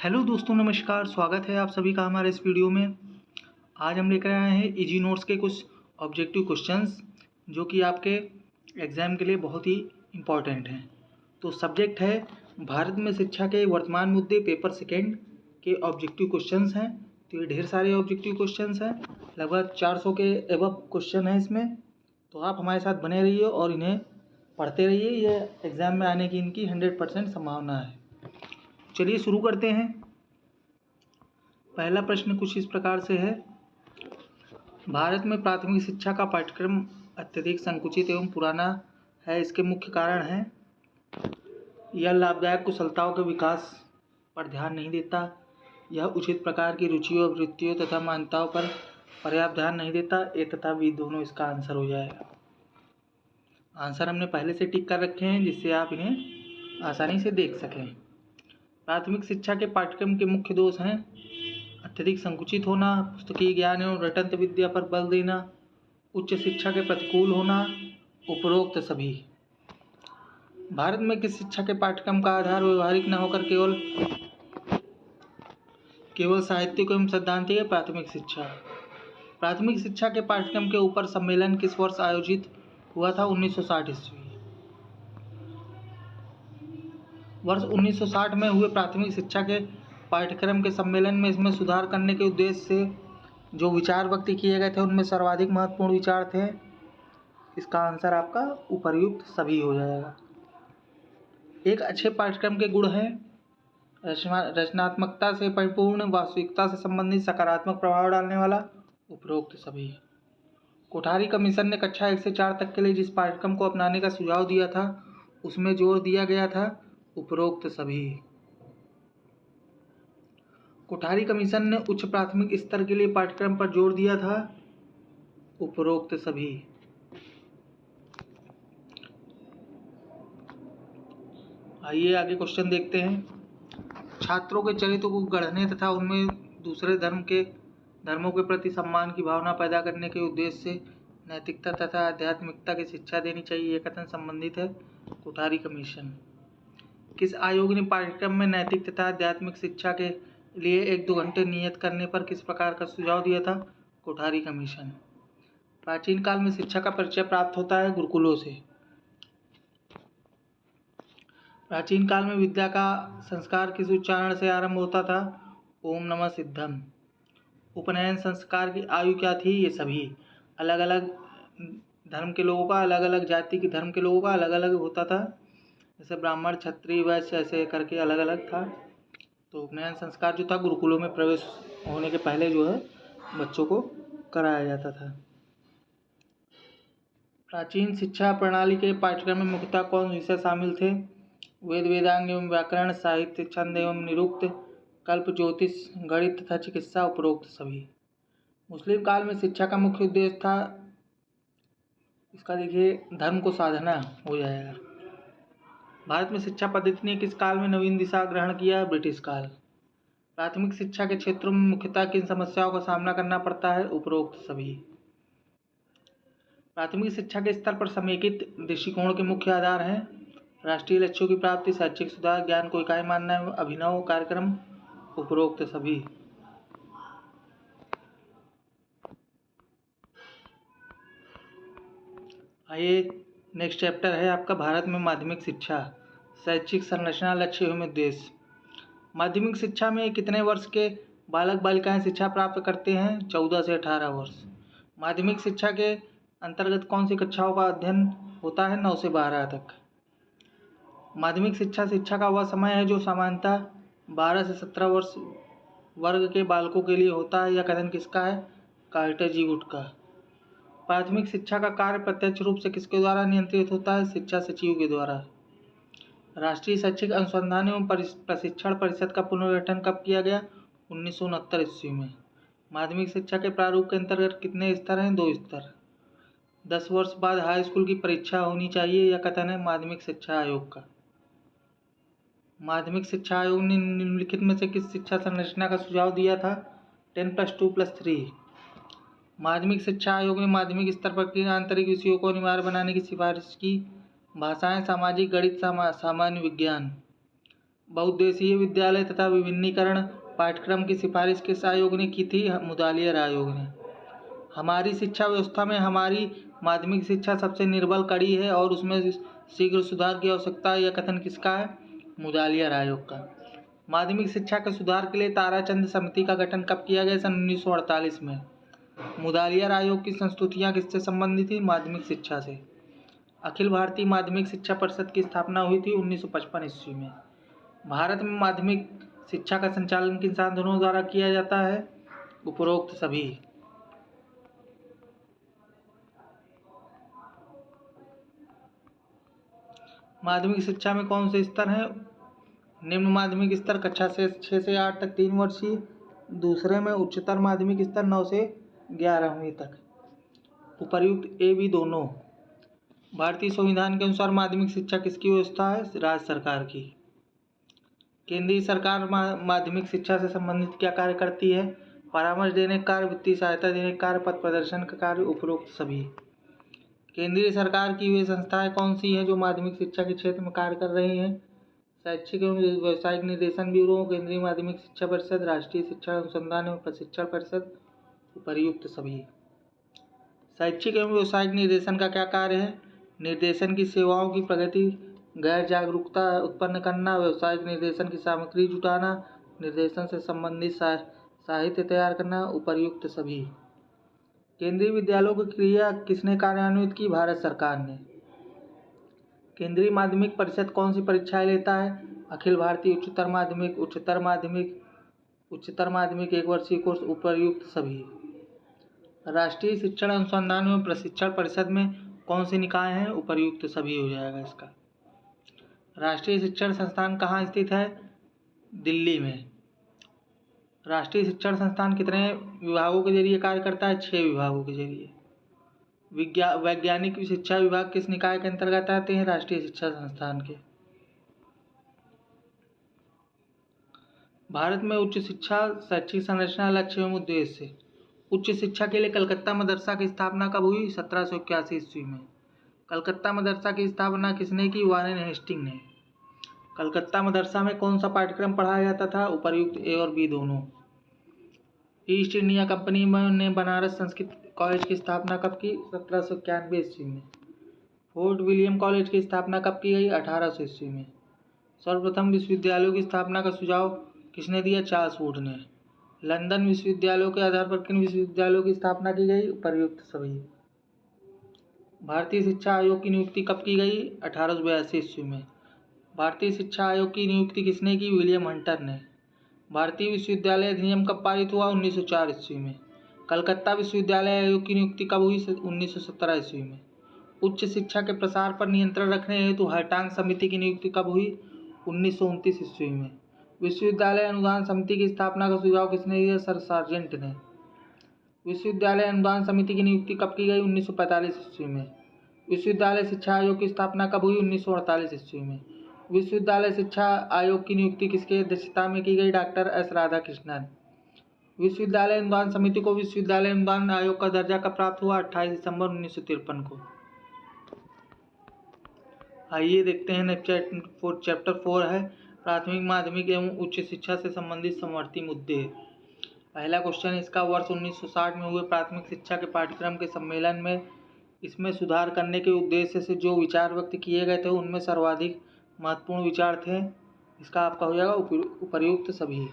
Hello दोस्तों, नमस्कार। स्वागत है आप सभी का हमारे इस वीडियो में। आज हम लेकर आए हैं इजी नोट्स के कुछ ऑब्जेक्टिव क्वेश्चंस जो कि आपके एग्ज़ाम के लिए बहुत ही इम्पॉर्टेंट हैं। तो सब्जेक्ट है भारत में शिक्षा के वर्तमान मुद्दे, पेपर सेकेंड के ऑब्जेक्टिव क्वेश्चंस हैं। तो ये ढेर सारे ऑब्जेक्टिव क्वेश्चंस हैं, लगभग 400 के एबव क्वेश्चन हैं इसमें। तो आप हमारे साथ बने रहिए और इन्हें पढ़ते रहिए। ये एग्ज़ाम में आने की इनकी 100% संभावना है। चलिए शुरू करते हैं। पहला प्रश्न कुछ इस प्रकार से है, भारत में प्राथमिक शिक्षा का पाठ्यक्रम अत्यधिक संकुचित एवं पुराना है। इसके मुख्य कारण हैं, यह लाभदायक कुशलताओं के विकास पर ध्यान नहीं देता, यह उचित प्रकार की रुचियों, वृत्तियों तथा मान्यताओं पर पर्याप्त ध्यान नहीं देता। ए तथा बी दोनों इसका आंसर हो जाएगा। आंसर हमने पहले से टिक कर रखे हैं जिससे आप इन्हें आसानी से देख सकें। प्राथमिक शिक्षा के पाठ्यक्रम के मुख्य दोष हैं, अत्यधिक संकुचित होना, पुस्तकीय ज्ञान एवं रटंत विद्या पर बल देना, उच्च शिक्षा के प्रतिकूल होना, उपरोक्त सभी। भारत में किस शिक्षा के पाठ्यक्रम का आधार व्यवहारिक न होकर केवल साहित्यिक एवं सैद्धांतिक है? प्राथमिक शिक्षा। प्राथमिक शिक्षा के पाठ्यक्रम के ऊपर सम्मेलन किस वर्ष आयोजित हुआ था? 1960 ईस्वी। वर्ष 1960 में हुए प्राथमिक शिक्षा के पाठ्यक्रम के सम्मेलन में इसमें सुधार करने के उद्देश्य से जो विचार व्यक्त किए गए थे उनमें सर्वाधिक महत्वपूर्ण विचार थे। इसका आंसर आपका उपर्युक्त सभी हो जाएगा। एक अच्छे पाठ्यक्रम के गुण हैं, रचनात्मकता से परिपूर्ण, वास्तविकता से संबंधित, सकारात्मक प्रभाव डालने वाला, उपरोक्त सभी। कोठारी कमीशन ने कक्षा 1 से 4 तक के लिए जिस पाठ्यक्रम को अपनाने का सुझाव दिया था उसमें जोर दिया गया था, उपरोक्त सभी। कोठारी कमीशन ने उच्च प्राथमिक स्तर के लिए पाठ्यक्रम पर जोर दिया था, उपरोक्त सभी। आइए आगे क्वेश्चन देखते हैं। छात्रों के चरित्र को गढ़ने तथा उनमें दूसरे धर्मों के प्रति सम्मान की भावना पैदा करने के उद्देश्य से नैतिकता तथा आध्यात्मिकता की शिक्षा देनी चाहिए। यह कथन संबंधित है कोठारी कमीशन। किस आयोग ने पाठ्यक्रम में नैतिक तथा आध्यात्मिक शिक्षा के लिए 1-2 घंटे नियत करने पर किस प्रकार का सुझाव दिया था? कोठारी कमीशन। प्राचीन काल में शिक्षा का परिचय प्राप्त होता है गुरुकुलों से। प्राचीन काल में विद्या का संस्कार किस उच्चारण से आरंभ होता था? ओम नमः सिद्धम। उपनयन संस्कार की आयु क्या थी? ये सभी अलग अलग धर्म के लोगों का, अलग अलग जाति के धर्म के लोगों का अलग अलग होता था। जैसे ब्राह्मण, क्षत्रिय, वैश्य ऐसे करके अलग अलग था। तो उपनयन संस्कार जो था गुरुकुलों में प्रवेश होने के पहले जो है बच्चों को कराया जाता था। प्राचीन शिक्षा प्रणाली के पाठ्यक्रम में मुख्यतः कौन विषय शामिल थे? वेद, वेदांग एवं व्याकरण, साहित्य, छंद एवं निरुक्त, कल्प, ज्योतिष, गणित तथा चिकित्सा, उपरोक्त सभी। मुस्लिम काल में शिक्षा का मुख्य उद्देश्य था, इसका देखिए धर्म को साधना हो जाएगा। भारत में शिक्षा पद्धति ने किस काल में नवीन दिशा ग्रहण किया? ब्रिटिश काल। प्राथमिक शिक्षा के क्षेत्रों में मुख्यतः किन समस्याओं का सामना करना पड़ता है? उपरोक्त सभी। प्राथमिक शिक्षा के स्तर पर समेकित दृष्टिकोण के मुख्य आधार हैं, राष्ट्रीय लक्ष्यों की प्राप्ति, शैक्षिक सुधार, ज्ञान को इकाई मानना, अभिनव कार्यक्रम, उपरोक्त सभी। आइए नेक्स्ट चैप्टर है आपका भारत में माध्यमिक शिक्षा, शैक्षिक संरचना, लक्ष्य एवं उद्देश्य। माध्यमिक शिक्षा में कितने वर्ष के बालक बालिकाएं शिक्षा प्राप्त करते हैं? 14 से 18 वर्ष। माध्यमिक शिक्षा के अंतर्गत कौन सी कक्षाओं का अध्ययन होता है? 9 से 12 तक। माध्यमिक शिक्षा का वह समय है जो सामान्यतः 12 से 17 वर्ष वर्ग के बालकों के लिए होता है। यह कथन किसका है? कार्टर जी वुड का। प्राथमिक शिक्षा का कार्य प्रत्यक्ष रूप से किसके द्वारा नियंत्रित होता है? शिक्षा सचिव के द्वारा। राष्ट्रीय शैक्षिक अनुसंधान एवं प्रशिक्षण परिषद का पुनर्गठन कब किया गया? 1969 ईस्वी में। माध्यमिक शिक्षा के प्रारूप के अंतर्गत कितने स्तर हैं? 2 स्तर। 10 वर्ष बाद हाई स्कूल की परीक्षा होनी चाहिए। यह कथन है माध्यमिक शिक्षा आयोग का। माध्यमिक शिक्षा आयोग ने निम्नलिखित में से किस शिक्षा संरचना का सुझाव दिया था? 10+2+3। माध्यमिक शिक्षा आयोग ने माध्यमिक स्तर पर किन आंतरिक विषयों को अनिवार्य बनाने की सिफारिश की? भाषाएं, सामाजिक, गणित, सामान्य विज्ञान। बहुउद्देशीय विद्यालय तथा विभिन्नीकरण पाठ्यक्रम की सिफारिश किस आयोग ने की थी? मुदालियर आयोग ने। हमारी शिक्षा व्यवस्था में हमारी माध्यमिक शिक्षा सबसे निर्बल कड़ी है और उसमें शीघ्र सुधार की आवश्यकता है, यह कथन किसका है? मुदालियर आयोग का। माध्यमिक शिक्षा के सुधार के लिए ताराचंद समिति का गठन कब किया गया? सन 1948 में। मुदालियर आयोग की संस्तुतियाँ किससे संबंधित थी? माध्यमिक शिक्षा से। अखिल भारतीय माध्यमिक शिक्षा परिषद की स्थापना हुई थी 1955 ईस्वी में। भारत में माध्यमिक शिक्षा का संचालन किन साधनों द्वारा किया जाता है? उपरोक्त सभी। माध्यमिक शिक्षा में कौन से स्तर हैं? निम्न माध्यमिक स्तर कक्षा से 6 से 8 तक 3 वर्षीय, दूसरे में उच्चतर माध्यमिक स्तर 9 से 11वीं तक, उपर्युक्त ए बी दोनों। भारतीय संविधान के अनुसार माध्यमिक शिक्षा किसकी व्यवस्था है? राज्य सरकार की। केंद्रीय सरकार माध्यमिक शिक्षा से संबंधित क्या कार्य करती है? परामर्श देने का कार्य, वित्तीय सहायता देने का कार्य, पथ प्रदर्शन का कार्य, उपरोक्त सभी। केंद्रीय सरकार की वे संस्थाएं कौन सी हैं जो माध्यमिक शिक्षा के क्षेत्र में कार्य कर रही हैं? शैक्षिक एवं व्यावसायिक निर्देशन ब्यूरो, केंद्रीय माध्यमिक शिक्षा परिषद, राष्ट्रीय शिक्षा अनुसंधान एवं प्रशिक्षण परिषद, उपर्युक्त सभी। शैक्षिक एवं व्यावसायिक निर्देशन का क्या कार्य है? निर्देशन की सेवाओं की प्रगति, गैर जागरूकता उत्पन्न करना, व्यावसायिक निर्देशन की सामग्री जुटाना, निर्देशन से संबंधित साहित्य तैयार करना, उपर्युक्त सभी। केंद्रीय विद्यालयों की क्रिया किसने कार्यान्वित की? भारत सरकार ने। केंद्रीय माध्यमिक परिषद कौन सी परीक्षाएं लेता है? अखिल भारतीय उच्चतर माध्यमिक, उच्चतर माध्यमिक 1 वर्षीय कोर्स, उपर्युक्त सभी। राष्ट्रीय शिक्षण अनुसंधान एवं प्रशिक्षण परिषद में कौन से निकाय हैं? उपर्युक्त सभी हो जाएगा इसका। राष्ट्रीय शिक्षण संस्थान कहाँ स्थित है? दिल्ली में। राष्ट्रीय शिक्षण संस्थान कितने विभागों के जरिए कार्य करता है? 6 विभागों के जरिए। वैज्ञानिक शिक्षा विभाग किस निकाय के अंतर्गत आते हैं? राष्ट्रीय शिक्षा संस्थान के। भारत में उच्च शिक्षा शैक्षिक संरचना लक्ष्य एवं उद्देश्य। उच्च शिक्षा के लिए कलकत्ता मदरसा की स्थापना कब हुई? 1781 ईस्वी में। कलकत्ता मदरसा की स्थापना किसने की? वारेन हेस्टिंग ने। कलकत्ता मदरसा में कौन सा पाठ्यक्रम पढ़ाया जाता था? उपर्युक्त ए और बी दोनों। ईस्ट इंडिया कंपनी ने बनारस संस्कृत कॉलेज की स्थापना कब की? 1791 ईस्वी में। फोर्ट विलियम कॉलेज की स्थापना कब की गई? 1800 ईस्वी में। सर्वप्रथम विश्वविद्यालयों की स्थापना का सुझाव किसने दिया? चार्ल्स वुड ने। लंदन विश्वविद्यालयों के आधार पर किन विश्वविद्यालयों की स्थापना की गई? उपर्युक्त सभी। भारतीय शिक्षा आयोग की नियुक्ति कब की गई? 1882 ईस्वी में। भारतीय शिक्षा आयोग की नियुक्ति किसने की? विलियम हंटर ने। भारतीय विश्वविद्यालय अधिनियम कब पारित हुआ? 1904 ईस्वी में। कलकत्ता विश्वविद्यालय आयोग की नियुक्ति कब हुई? 1917 ईस्वी में। उच्च शिक्षा के प्रसार पर नियंत्रण रखने हेतु हार्टांग समिति की नियुक्ति कब हुई? 1929 ईस्वी में। विश्वविद्यालय अनुदान समिति की स्थापना का सुझाव किसने दिया? सर सार्जेंट ने। विश्वविद्यालय अनुदान समिति की नियुक्ति कब की गई? 1945 ईस्वी में। विश्वविद्यालय शिक्षा आयोग की स्थापना कब हुई? 1948 ईस्वी में। विश्वविद्यालय शिक्षा आयोग की नियुक्ति किसकी अध्यक्षता में की गई? Doctor S Radhakrishnan. विश्वविद्यालय अनुदान समिति को विश्वविद्यालय अनुदान आयोग का दर्जा कब प्राप्त हुआ? 28 दिसंबर 1953 को। आइए देखते हैं नेक्स्ट चैप्टर 4 है प्राथमिक माध्यमिक एवं उच्च शिक्षा से संबंधित समवर्ती मुद्दे। पहला क्वेश्चन इसका, वर्ष 1960 में हुए प्राथमिक शिक्षा के पाठ्यक्रम के सम्मेलन में इसमें सुधार करने के उद्देश्य से जो विचार व्यक्त किए गए थे उनमें सर्वाधिक महत्वपूर्ण विचार थे। इसका आपका हो जाएगा उपर्युक्त सभी।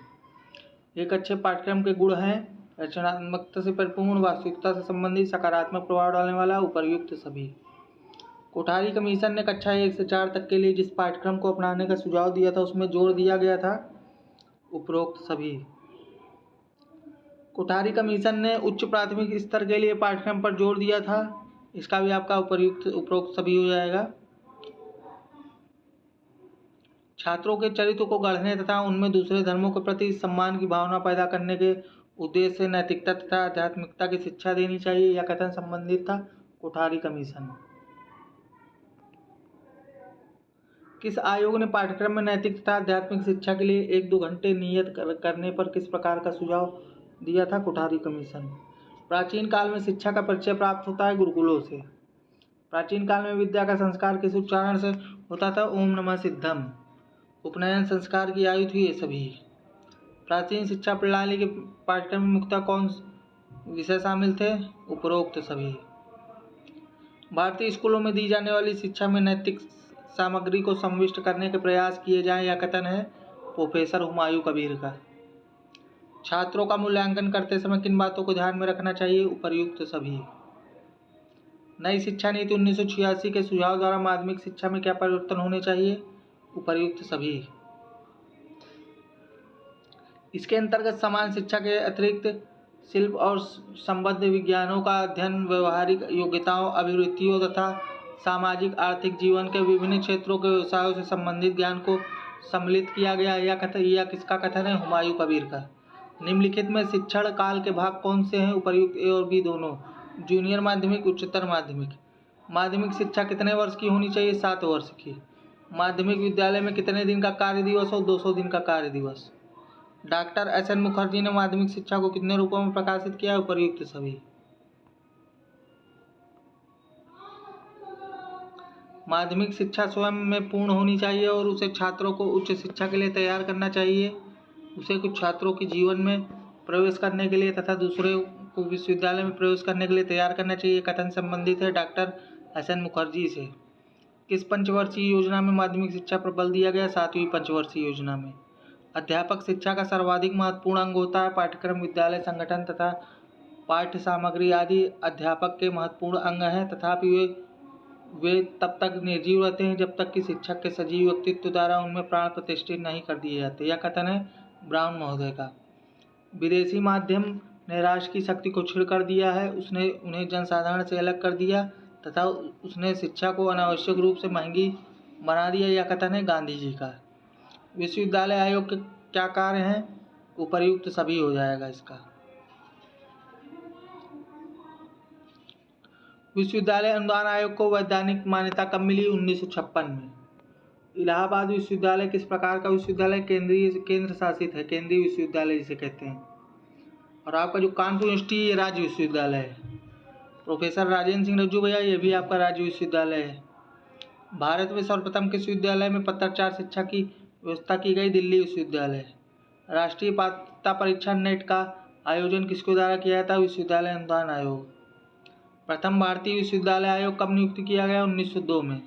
एक अच्छे पाठ्यक्रम के गुण हैं रचनात्मकता से परिपूर्ण, वास्तविकता से संबंधित, सकारात्मक प्रभाव डालने वाला, उपर्युक्त सभी। कोठारी कमीशन ने कक्षा 1 से 4 तक के लिए जिस पाठ्यक्रम को अपनाने का सुझाव दिया था उसमें जोर दिया गया था, उपरोक्त सभी। कोठारी कमीशन ने उच्च प्राथमिक स्तर के लिए पाठ्यक्रम पर जोर दिया था, इसका भी आपका उपरोक्त सभी हो जाएगा। छात्रों के चरित्र को गढ़ने तथा उनमें दूसरे धर्मों के प्रति सम्मान की भावना पैदा करने के उद्देश्य से नैतिकता तथा आध्यात्मिकता की शिक्षा देनी चाहिए, यह कथन संबंधित था कोठारी कमीशन। किस आयोग ने पाठ्यक्रम में नैतिक तथा आध्यात्मिक शिक्षा के लिए 1-2 घंटे नियत करने पर किस प्रकार का सुझाव दिया था? कोठारी कमीशन। प्राचीन काल में शिक्षा का परिचय प्राप्त होता है गुरुकुलों से। प्राचीन काल में विद्या का संस्कार किस उच्चारण से होता था? ओम नमः सिद्धम। उपनयन संस्कार की आयु थी ये सभी। प्राचीन शिक्षा प्रणाली के पाठ्यक्रम में मुख्यतः कौन विषय शामिल थे? उपरोक्त सभी। भारतीय स्कूलों में दी जाने वाली शिक्षा में नैतिक सामग्री को समाविष्ट करने के प्रयास किए जाएं, यह कथन है प्रोफेसर हुमायूं कबीर का। छात्रों का मूल्यांकन करते समय किन बातों को ध्यान में रखना चाहिए? उपर्युक्त सभी। नई शिक्षा नीति 1986 के सुझाव द्वारा माध्यमिक शिक्षा में क्या परिवर्तन होने चाहिए? उपर्युक्त सभी। इसके अंतर्गत समान शिक्षा के अतिरिक्त शिल्प और संबद्ध विज्ञानों का अध्ययन, व्यवहारिक योग्यताओं, अभिरुचियों तथा सामाजिक आर्थिक जीवन के विभिन्न क्षेत्रों के व्यवसायों से संबंधित ज्ञान को सम्मिलित किया गया। यह किसका कथन है? हुमायूं कबीर का। निम्नलिखित में शिक्षण काल के भाग कौन से हैं? उपर्युक्त ए और बी दोनों। जूनियर माध्यमिक, उच्चतर माध्यमिक। माध्यमिक शिक्षा कितने वर्ष की होनी चाहिए? 7 वर्ष की। माध्यमिक विद्यालय में कितने दिन का कार्य दिवस हो? 200 दिन का कार्य दिवस। डॉक्टर एस एन मुखर्जी ने माध्यमिक शिक्षा को कितने रूपों में प्रकाशित किया? उपर्युक्त सभी। माध्यमिक शिक्षा स्वयं में पूर्ण होनी चाहिए और उसे छात्रों को उच्च शिक्षा के लिए तैयार करना चाहिए। उसे कुछ छात्रों के जीवन में प्रवेश करने के लिए तथा दूसरे को विश्वविद्यालय में प्रवेश करने के लिए तैयार करना चाहिए। कथन संबंधित है डॉक्टर एस एन मुखर्जी से। किस पंचवर्षीय योजना में माध्यमिक शिक्षा पर बल दिया गया? 7वीं पंचवर्षीय योजना में। अध्यापक शिक्षा का सर्वाधिक महत्वपूर्ण अंग होता है। पाठ्यक्रम, विद्यालय संगठन तथा पाठ्य सामग्री आदि अध्यापक के महत्वपूर्ण अंग हैं, तथापि वे तब तक निर्जीव रहते हैं जब तक कि शिक्षक के सजीव व्यक्तित्व द्वारा उनमें प्राण प्रतिष्ठित नहीं कर दिए जाते। यह कथन है ब्राउन महोदय का। विदेशी माध्यम ने राष्ट्र की शक्ति को क्षीण कर दिया है। उसने उन्हें जनसाधारण से अलग कर दिया तथा उसने शिक्षा को अनावश्यक रूप से महंगी बना दिया। यह कथन है गांधी जी का। विश्वविद्यालय आयोग के क्या कार्य हैं? उपर्युक्त सभी हो जाएगा इसका। विश्वविद्यालय अनुदान आयोग को वैधानिक मान्यता कब मिली? 1956 में। इलाहाबाद विश्वविद्यालय किस प्रकार का विश्वविद्यालय? केंद्र शासित है, केंद्रीय विश्वविद्यालय जिसे कहते हैं। और आपका जो कानपुर यूनिवर्सिटी ये राज्य विश्वविद्यालय है। प्रोफेसर राजेंद्र सिंह रज्जू भैया, ये भी आपका राज्य विश्वविद्यालय है। भारत में सर्वप्रथम किस विश्वविद्यालय में पत्राचार शिक्षा की व्यवस्था की गई? दिल्ली विश्वविद्यालय। राष्ट्रीय पात्रता परीक्षा नेट का आयोजन किसके द्वारा किया जाता है? विश्वविद्यालय अनुदान आयोग। प्रथम भारतीय विश्वविद्यालय आयोग कब नियुक्त किया गया? 1902 में।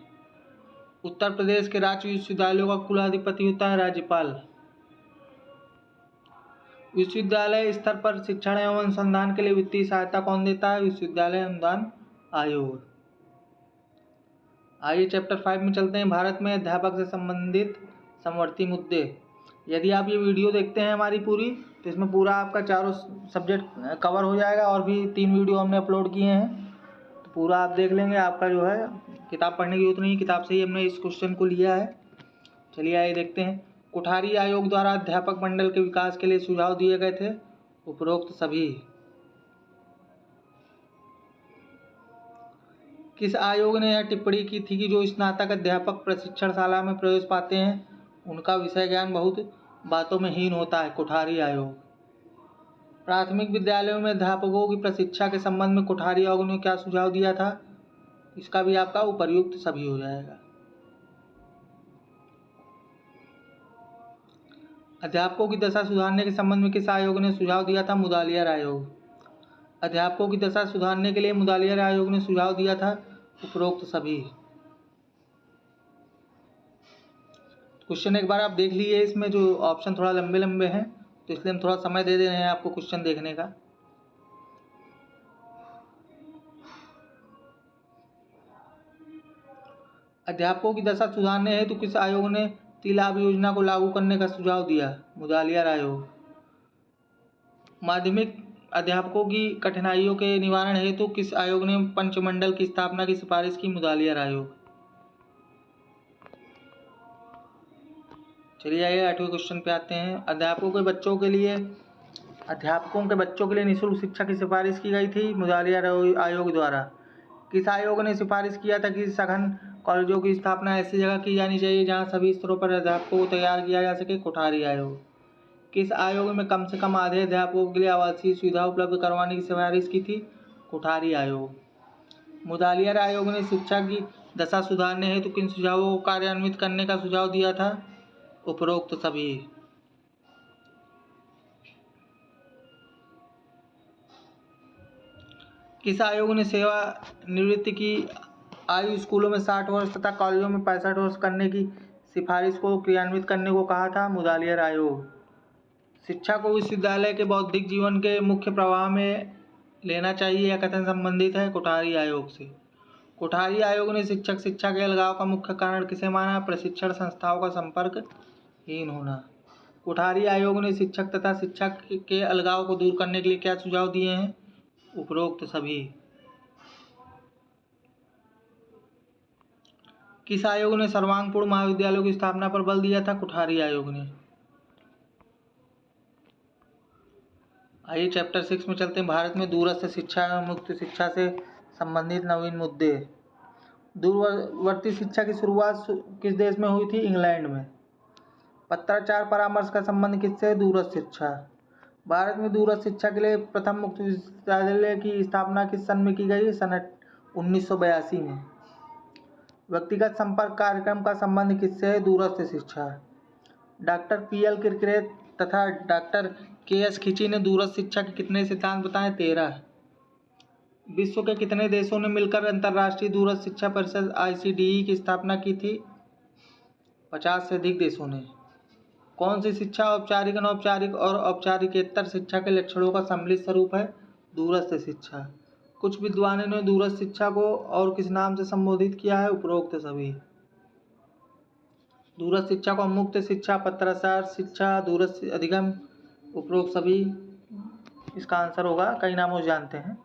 उत्तर प्रदेश के राज्य विश्वविद्यालयों का कुलाधिपति होता है राज्यपाल। विश्वविद्यालय स्तर पर शिक्षण एवं अनुसंधान के लिए वित्तीय सहायता कौन देता है? विश्वविद्यालय अनुदान आयोग। आइए चैप्टर 5 में चलते हैं। भारत में अध्यापक से संबंधित समवर्ती मुद्दे। यदि आप ये वीडियो देखते हैं हमारी पूरी, तो इसमें पूरा आपका चारों सब्जेक्ट कवर हो जाएगा। और भी 3 वीडियो हमने अपलोड किए हैं, तो पूरा आप देख लेंगे। आपका जो है किताब पढ़ने की जरूरत नहीं, किताब से ही हमने इस क्वेश्चन को लिया है। चलिए आइए देखते हैं। कोठारी आयोग द्वारा अध्यापक मंडल के विकास के लिए सुझाव दिए गए थे। उपरोक्त सभी। किस आयोग ने यह टिप्पणी की थी कि जो स्नातक अध्यापक प्रशिक्षणशाला में प्रवेश पाते हैं उनका विषय ज्ञान बहुत बातों में हीन होता है? कोठारी आयोग। प्राथमिक विद्यालयों में अध्यापकों की प्रशिक्षा के संबंध में कोठारी आयोग ने क्या सुझाव दिया था? इसका भी आपका उपर्युक्त सभी हो जाएगा। अध्यापकों की दशा सुधारने के संबंध में किस आयोग ने सुझाव दिया था? मुदालियर आयोग। अध्यापकों की दशा सुधारने के लिए मुदालियर आयोग ने सुझाव दिया था। उपरोक्त सभी। क्वेश्चन एक बार आप देख लीजिए। इसमें जो ऑप्शन थोड़ा लंबे लंबे हैं, तो इसलिए हम थोड़ा समय दे रहे हैं आपको क्वेश्चन देखने का। अध्यापकों की दशा सुधारने हेतु किस आयोग ने तिलाब योजना को लागू करने का सुझाव दिया? मुदालियर आयोग। माध्यमिक अध्यापकों की कठिनाइयों के निवारण हेतु किस आयोग ने पंचमंडल की स्थापना की सिफारिश की? मुदालियर आयोग। चलिए आइए 8वें क्वेश्चन पे आते हैं। अध्यापकों के बच्चों के लिए निःशुल्क शिक्षा की सिफारिश की गई थी मुदालियर आयोग द्वारा। किस आयोग ने सिफारिश किया था कि सघन कॉलेजों की स्थापना ऐसी जगह की जानी चाहिए जहां सभी स्तरों पर अध्यापकों को तैयार किया जा सके? कोठारी आयोग। किस आयोग में कम से कम आधे अध्यापकों के लिए आवासीय सुविधा उपलब्ध करवाने की सिफारिश की थी? कोठारी आयोग। मुदालियर आयोग ने शिक्षा की दशा सुधारने हेतु किन सुझावों को कार्यान्वित करने का सुझाव दिया था? उपरोक्त सभी। किस आयोग ने सेवानिवृत्ति की आयु स्कूलों में 60 वर्ष तथा कॉलेजों में 65 वर्ष करने की सिफारिश को क्रियान्वित करने को कहा था? मुदालियर आयोग। शिक्षा को विश्वविद्यालय के बौद्धिक जीवन के मुख्य प्रवाह में लेना चाहिए, यह कथन संबंधित है कोठारी आयोग से। कोठारी आयोग ने शिक्षक शिक्षा के अलगाव का मुख्य कारण किसे माना? प्रशिक्षण संस्थाओं का संपर्कहीन होना। कोठारी आयोग ने शिक्षक तथा शिक्षा के अलगाव को दूर करने के लिए क्या सुझाव दिए हैं? उपरोक्त सभी। किस आयोग ने सर्वांगपूर्ण महाविद्यालयों की स्थापना पर बल दिया था? कोठारी आयोग ने। आइए चैप्टर 6 में चलते हैं। भारत में दूरस्थ शिक्षा एवं मुक्त शिक्षा से संबंधित नवीन मुद्दे। दूरवर्ती शिक्षा की शुरुआत किस देश में हुई थी? इंग्लैंड में। पत्राचार परामर्श का संबंध किससे? दूरस्थ शिक्षा। भारत में दूरस्थ शिक्षा के लिए प्रथम मुक्त विश्वविद्यालय की स्थापना किस सन में की गई? सन 1982 में। व्यक्तिगत संपर्क कार्यक्रम का संबंध किससे है? दूरस्थ शिक्षा। डॉक्टर पीएल किरकिरे तथा डॉक्टर केएस खिची ने दूरस्थ शिक्षा के कितने सिद्धांत बताए? 13। विश्व के कितने देशों ने मिलकर अंतर्राष्ट्रीय दूरस्थ शिक्षा परिषद ICDE की स्थापना की थी? 50 से अधिक देशों ने। कौन सी शिक्षा औपचारिक, अनौपचारिक और औपचारिकेतर शिक्षा के लक्षणों का सम्मिलित स्वरूप है? दूरस्थ शिक्षा। कुछ विद्वानों ने दूरस्थ शिक्षा को और किस नाम से संबोधित किया है? उपरोक्त सभी। दूरस्थ शिक्षा को मुक्त शिक्षा, पत्राचार शिक्षा, दूरस्थ अधिगम, उपरोक्त सभी इसका आंसर होगा। कई नामों से जानते हैं।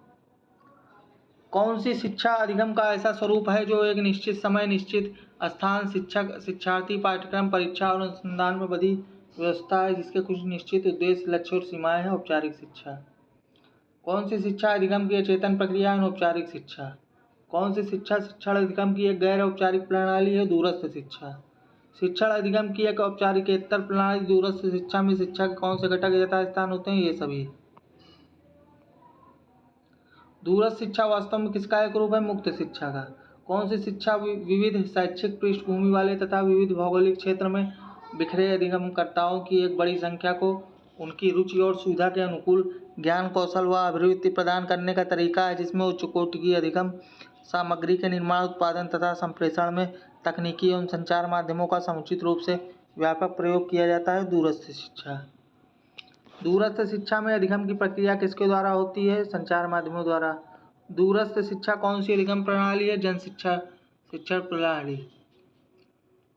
कौन सी शिक्षा अधिगम का ऐसा स्वरूप है जो एक निश्चित समय, निश्चित स्थान, शिक्षक, शिक्षार्थी, पाठ्यक्रम, परीक्षा और अनुसंधान में बधी व्यवस्था है, जिसके कुछ निश्चित उद्देश्य, लक्ष्य और सीमाएं हैं? औपचारिक शिक्षा। कौन सी शिक्षा अधिगम की अचेतन प्रक्रिया है? औपचारिक शिक्षा। कौन सी शिक्षा शिक्षण अधिगम की एक गैर औपचारिक प्रणाली है? दूरस्थ शिक्षा। शिक्षण अधिगम की एक औपचारिकेतर प्रणाली दूरस्थ शिक्षा में शिक्षा के कौन से घटक यथा स्थान होते हैं? ये सभी। दूरस्थ शिक्षा वास्तव में किसका एक रूप है? मुक्त शिक्षा का। कौन सी शिक्षा विविध शैक्षिक पृष्ठभूमि वाले तथा विविध भौगोलिक क्षेत्र में बिखरे अधिगमकर्ताओं की एक बड़ी संख्या को उनकी रुचि और सुविधा के अनुकूल ज्ञान, कौशल व अभिवृत्ति प्रदान करने का तरीका है, जिसमें उच्च कोटि की अधिगम सामग्री के निर्माण, उत्पादन तथा संप्रेषण में तकनीकी एवं संचार माध्यमों का समुचित रूप से व्यापक प्रयोग किया जाता है? दूरस्थ शिक्षा। दूरस्थ शिक्षा में अधिगम की प्रक्रिया किसके द्वारा होती है? संचार माध्यमों द्वारा। दूरस्थ शिक्षा कौन सी अधिगम प्रणाली है? जन शिक्षण प्रणाली।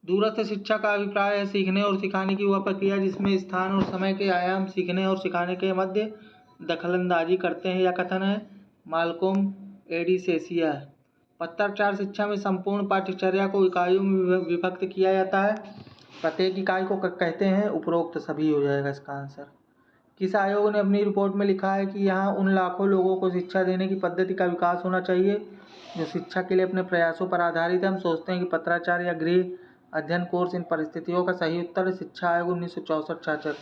दूरस्थ शिक्षा का अभिप्राय है सीखने और सिखाने की वह प्रक्रिया जिसमें स्थान और समय के आयाम सीखने और सिखाने के मध्य दखलंदाजी करते हैं। यह कथन है माल्कोम एडिसेसिया। पत्राचार शिक्षा में संपूर्ण पाठ्यचर्या को इकाइयों में विभक्त किया जाता है। प्रत्येक इकाई को कहते हैं? उपरोक्त सभी हो जाएगा इसका आंसर। किस आयोग ने अपनी रिपोर्ट में लिखा है कि यहाँ उन लाखों लोगों को शिक्षा देने की पद्धति का विकास होना चाहिए जो शिक्षा के लिए अपने प्रयासों पर आधारित है? हम सोचते हैं कि पत्राचार या गृह अध्ययन कोर्स इन परिस्थितियों का सही उत्तर है। शिक्षा आयोग 1964-66।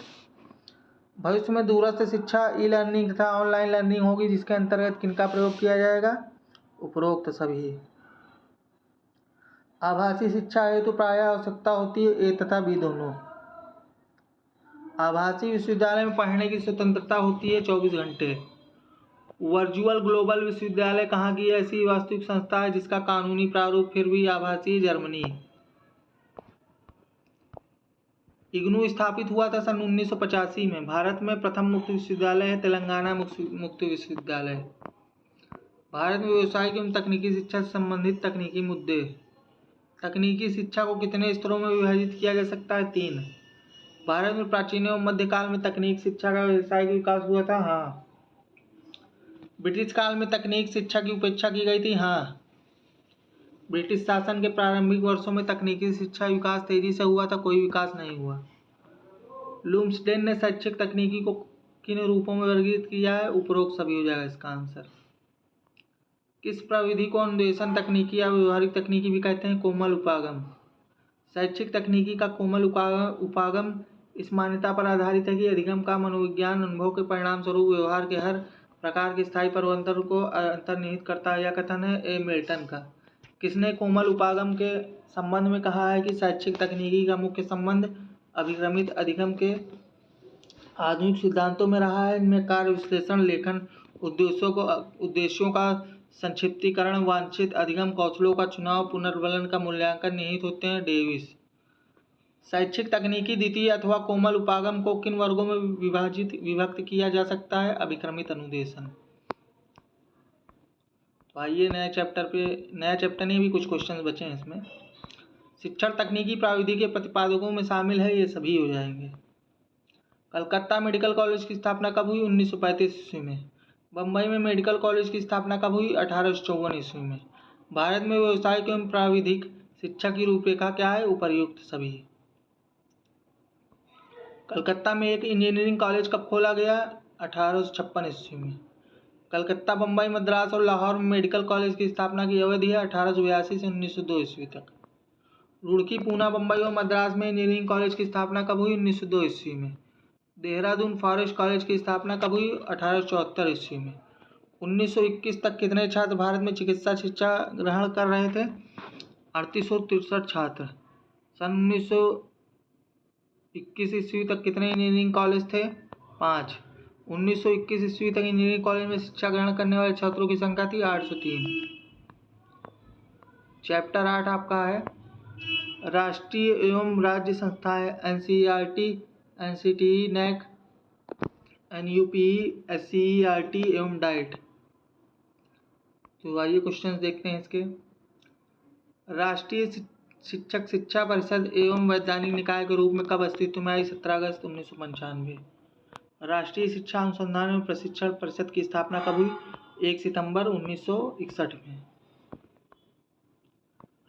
भविष्य में दूरस्थ शिक्षा ई लर्निंग तथा ऑनलाइन लर्निंग होगी, जिसके अंतर्गत किनका प्रयोग किया जाएगा? उपरोक्त सभी। आभासी शिक्षा हेतु प्रायः आवश्यकता होती है ए तथा बी दोनों। आभासी विश्वविद्यालय में पढ़ने की स्वतंत्रता होती है 24 घंटे। वर्चुअल ग्लोबल विश्वविद्यालय कहाँ की ऐसी वास्तविक संस्था है जिसका कानूनी प्रारूप फिर भी आभासी? जर्मनी। इग्नू स्थापित हुआ था सन 1985 में। भारत में प्रथम मुक्त विश्वविद्यालय है तेलंगाना मुक्त विश्वविद्यालय। भारत में व्यावसायिक एवं तकनीकी शिक्षा से संबंधित तकनीकी मुद्दे। तकनीकी शिक्षा को कितने स्तरों में विभाजित किया जा सकता है? 3। भारत में प्राचीन एवं मध्यकाल में तकनीक शिक्षा का व्यावसायिक विकास हुआ था? हाँ। ब्रिटिश काल में तकनीक शिक्षा की उपेक्षा की गई थी? हाँ। ब्रिटिश शासन के प्रारंभिक वर्षों में तकनीकी शिक्षा विकास तेजी से हुआ था? कोई विकास नहीं हुआ। लुम्सडेन ने शैक्षिक तकनीकी को किन रूपों में वर्गीकृत किया है? उपरोक्त सभी हो जाएगा इसका आंसर। किस प्रविधि को अन्वेषण तकनीकी या व्यवहारिक तकनीकी भी कहते हैं? कोमल उपागम। शैक्षिक तकनीकी का कोमल उपागम इस मान्यता पर आधारित है कि अधिगम का मनोविज्ञान अनुभव के परिणाम स्वरूप व्यवहार के हर प्रकार के स्थायी परिवर्तन को अंतर्निहित करता है। यह कथन है ए मिल्टन का। किसने कोमल उपागम के संबंध में कहा है कि शैक्षिक तकनीकी का मुख्य संबंध अभिक्रमित अधिगम के आधुनिक सिद्धांतों में रहा है। इनमें कार्य विश्लेषण, लेखन, उद्देश्यों का संक्षिप्तीकरण, वांछित अधिगम कौशलों का चुनाव, पुनर्वलन का मूल्यांकन निहित होते हैं। डेविस। शैक्षिक तकनीकी द्वितीय अथवा कोमल उपागम को किन वर्गों में विभक्त किया जा सकता है? अभिक्रमित अनुदेशन। तो आइए नया चैप्टर नहीं, भी कुछ क्वेश्चंस बचे हैं इसमें। शिक्षण तकनीकी प्राविधिक के प्रतिपादकों में शामिल है, ये सभी हो जाएंगे। कलकत्ता मेडिकल कॉलेज की स्थापना कब हुई? 1935 ईस्वी में। बम्बई में मेडिकल कॉलेज की स्थापना कब हुई? 1854 ईस्वी में। भारत में व्यावसायिक एवं प्राविधिक शिक्षा की रूपरेखा क्या है? उपर्युक्त सभी। कलकत्ता में एक इंजीनियरिंग कॉलेज कब खोला गया? 1856 ईस्वी में। कलकत्ता, बम्बई, मद्रास और लाहौर में मेडिकल कॉलेज की स्थापना की अवधि है 1882 से 1902 ईस्वी तक। रुड़की, पूना, बम्बई और मद्रास में इंजीनियरिंग कॉलेज की स्थापना कब हुई? 1902 ईस्वी में। देहरादून फॉरेस्ट कॉलेज की स्थापना कब हुई? 1874 ईस्वी में। 1921 तक कितने छात्र भारत में चिकित्सा शिक्षा ग्रहण कर रहे थे? 3863 छात्र। सन 1921 ईस्वी तक कितने इंजीनियरिंग कॉलेज थे? 5। 1921 ईस्वी तक इंजीनियरिंग कॉलेज में शिक्षा ग्रहण करने वाले छात्रों की संख्या थी 803। चैप्टर 8 आपका है राष्ट्रीय एवं राज्य संस्थाएं। एनसीईआरटी, एनसीटीई, नेक, एनयूपीई, एससीईआरटी एवं डाइट। तो आइए क्वेश्चंस देखते हैं इसके। राष्ट्रीय शिक्षक शिक्षा परिषद एवं वैधानिक निकाय के रूप में कब अस्तित्व में आई? 17 अगस्त 1995। राष्ट्रीय शिक्षा अनुसंधान एवं प्रशिक्षण परिषद की स्थापना कब हुई? 1 सितंबर 1961 में।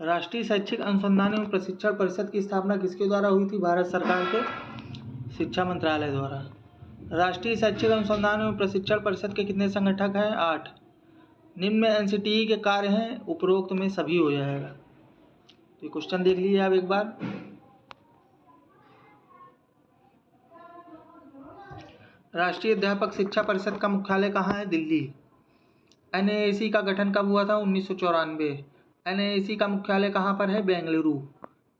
राष्ट्रीय शैक्षिक अनुसंधान एवं प्रशिक्षण परिषद की स्थापना किसके द्वारा हुई थी? भारत सरकार के शिक्षा मंत्रालय द्वारा। राष्ट्रीय शैक्षिक अनुसंधान एवं प्रशिक्षण परिषद के कितने संगठक हैं? 8। निम्न में एनसीटीई के कार्य हैं, उपरोक्त में सभी हो जाएगा। तो ये क्वेश्चन देख लीजिए आप एक बार। राष्ट्रीय अध्यापक शिक्षा परिषद का मुख्यालय कहाँ है? दिल्ली। एनएएसी का गठन कब हुआ था? 1994। एनएएसी का मुख्यालय कहाँ पर है? बेंगलुरु।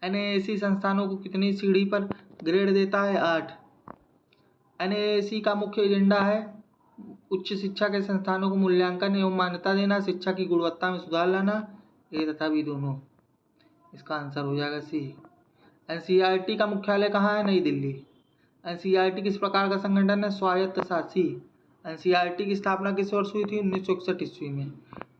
एनएएसी संस्थानों को कितनी सीढ़ी पर ग्रेड देता है? 8। एनएएसी का मुख्य एजेंडा है उच्च शिक्षा के संस्थानों को मूल्यांकन एवं मान्यता देना, शिक्षा की गुणवत्ता में सुधार लाना। ए तथा बी दोनों। इसका आंसर हो जाएगा सी। एनसीईआरटी का मुख्यालय कहाँ है? नई दिल्ली। एनसीईआरटी किस प्रकार का संगठन है? स्वायत्त शासी। एनसीईआरटी की स्थापना किस वर्ष हुई थी? 1961 ईस्वी में।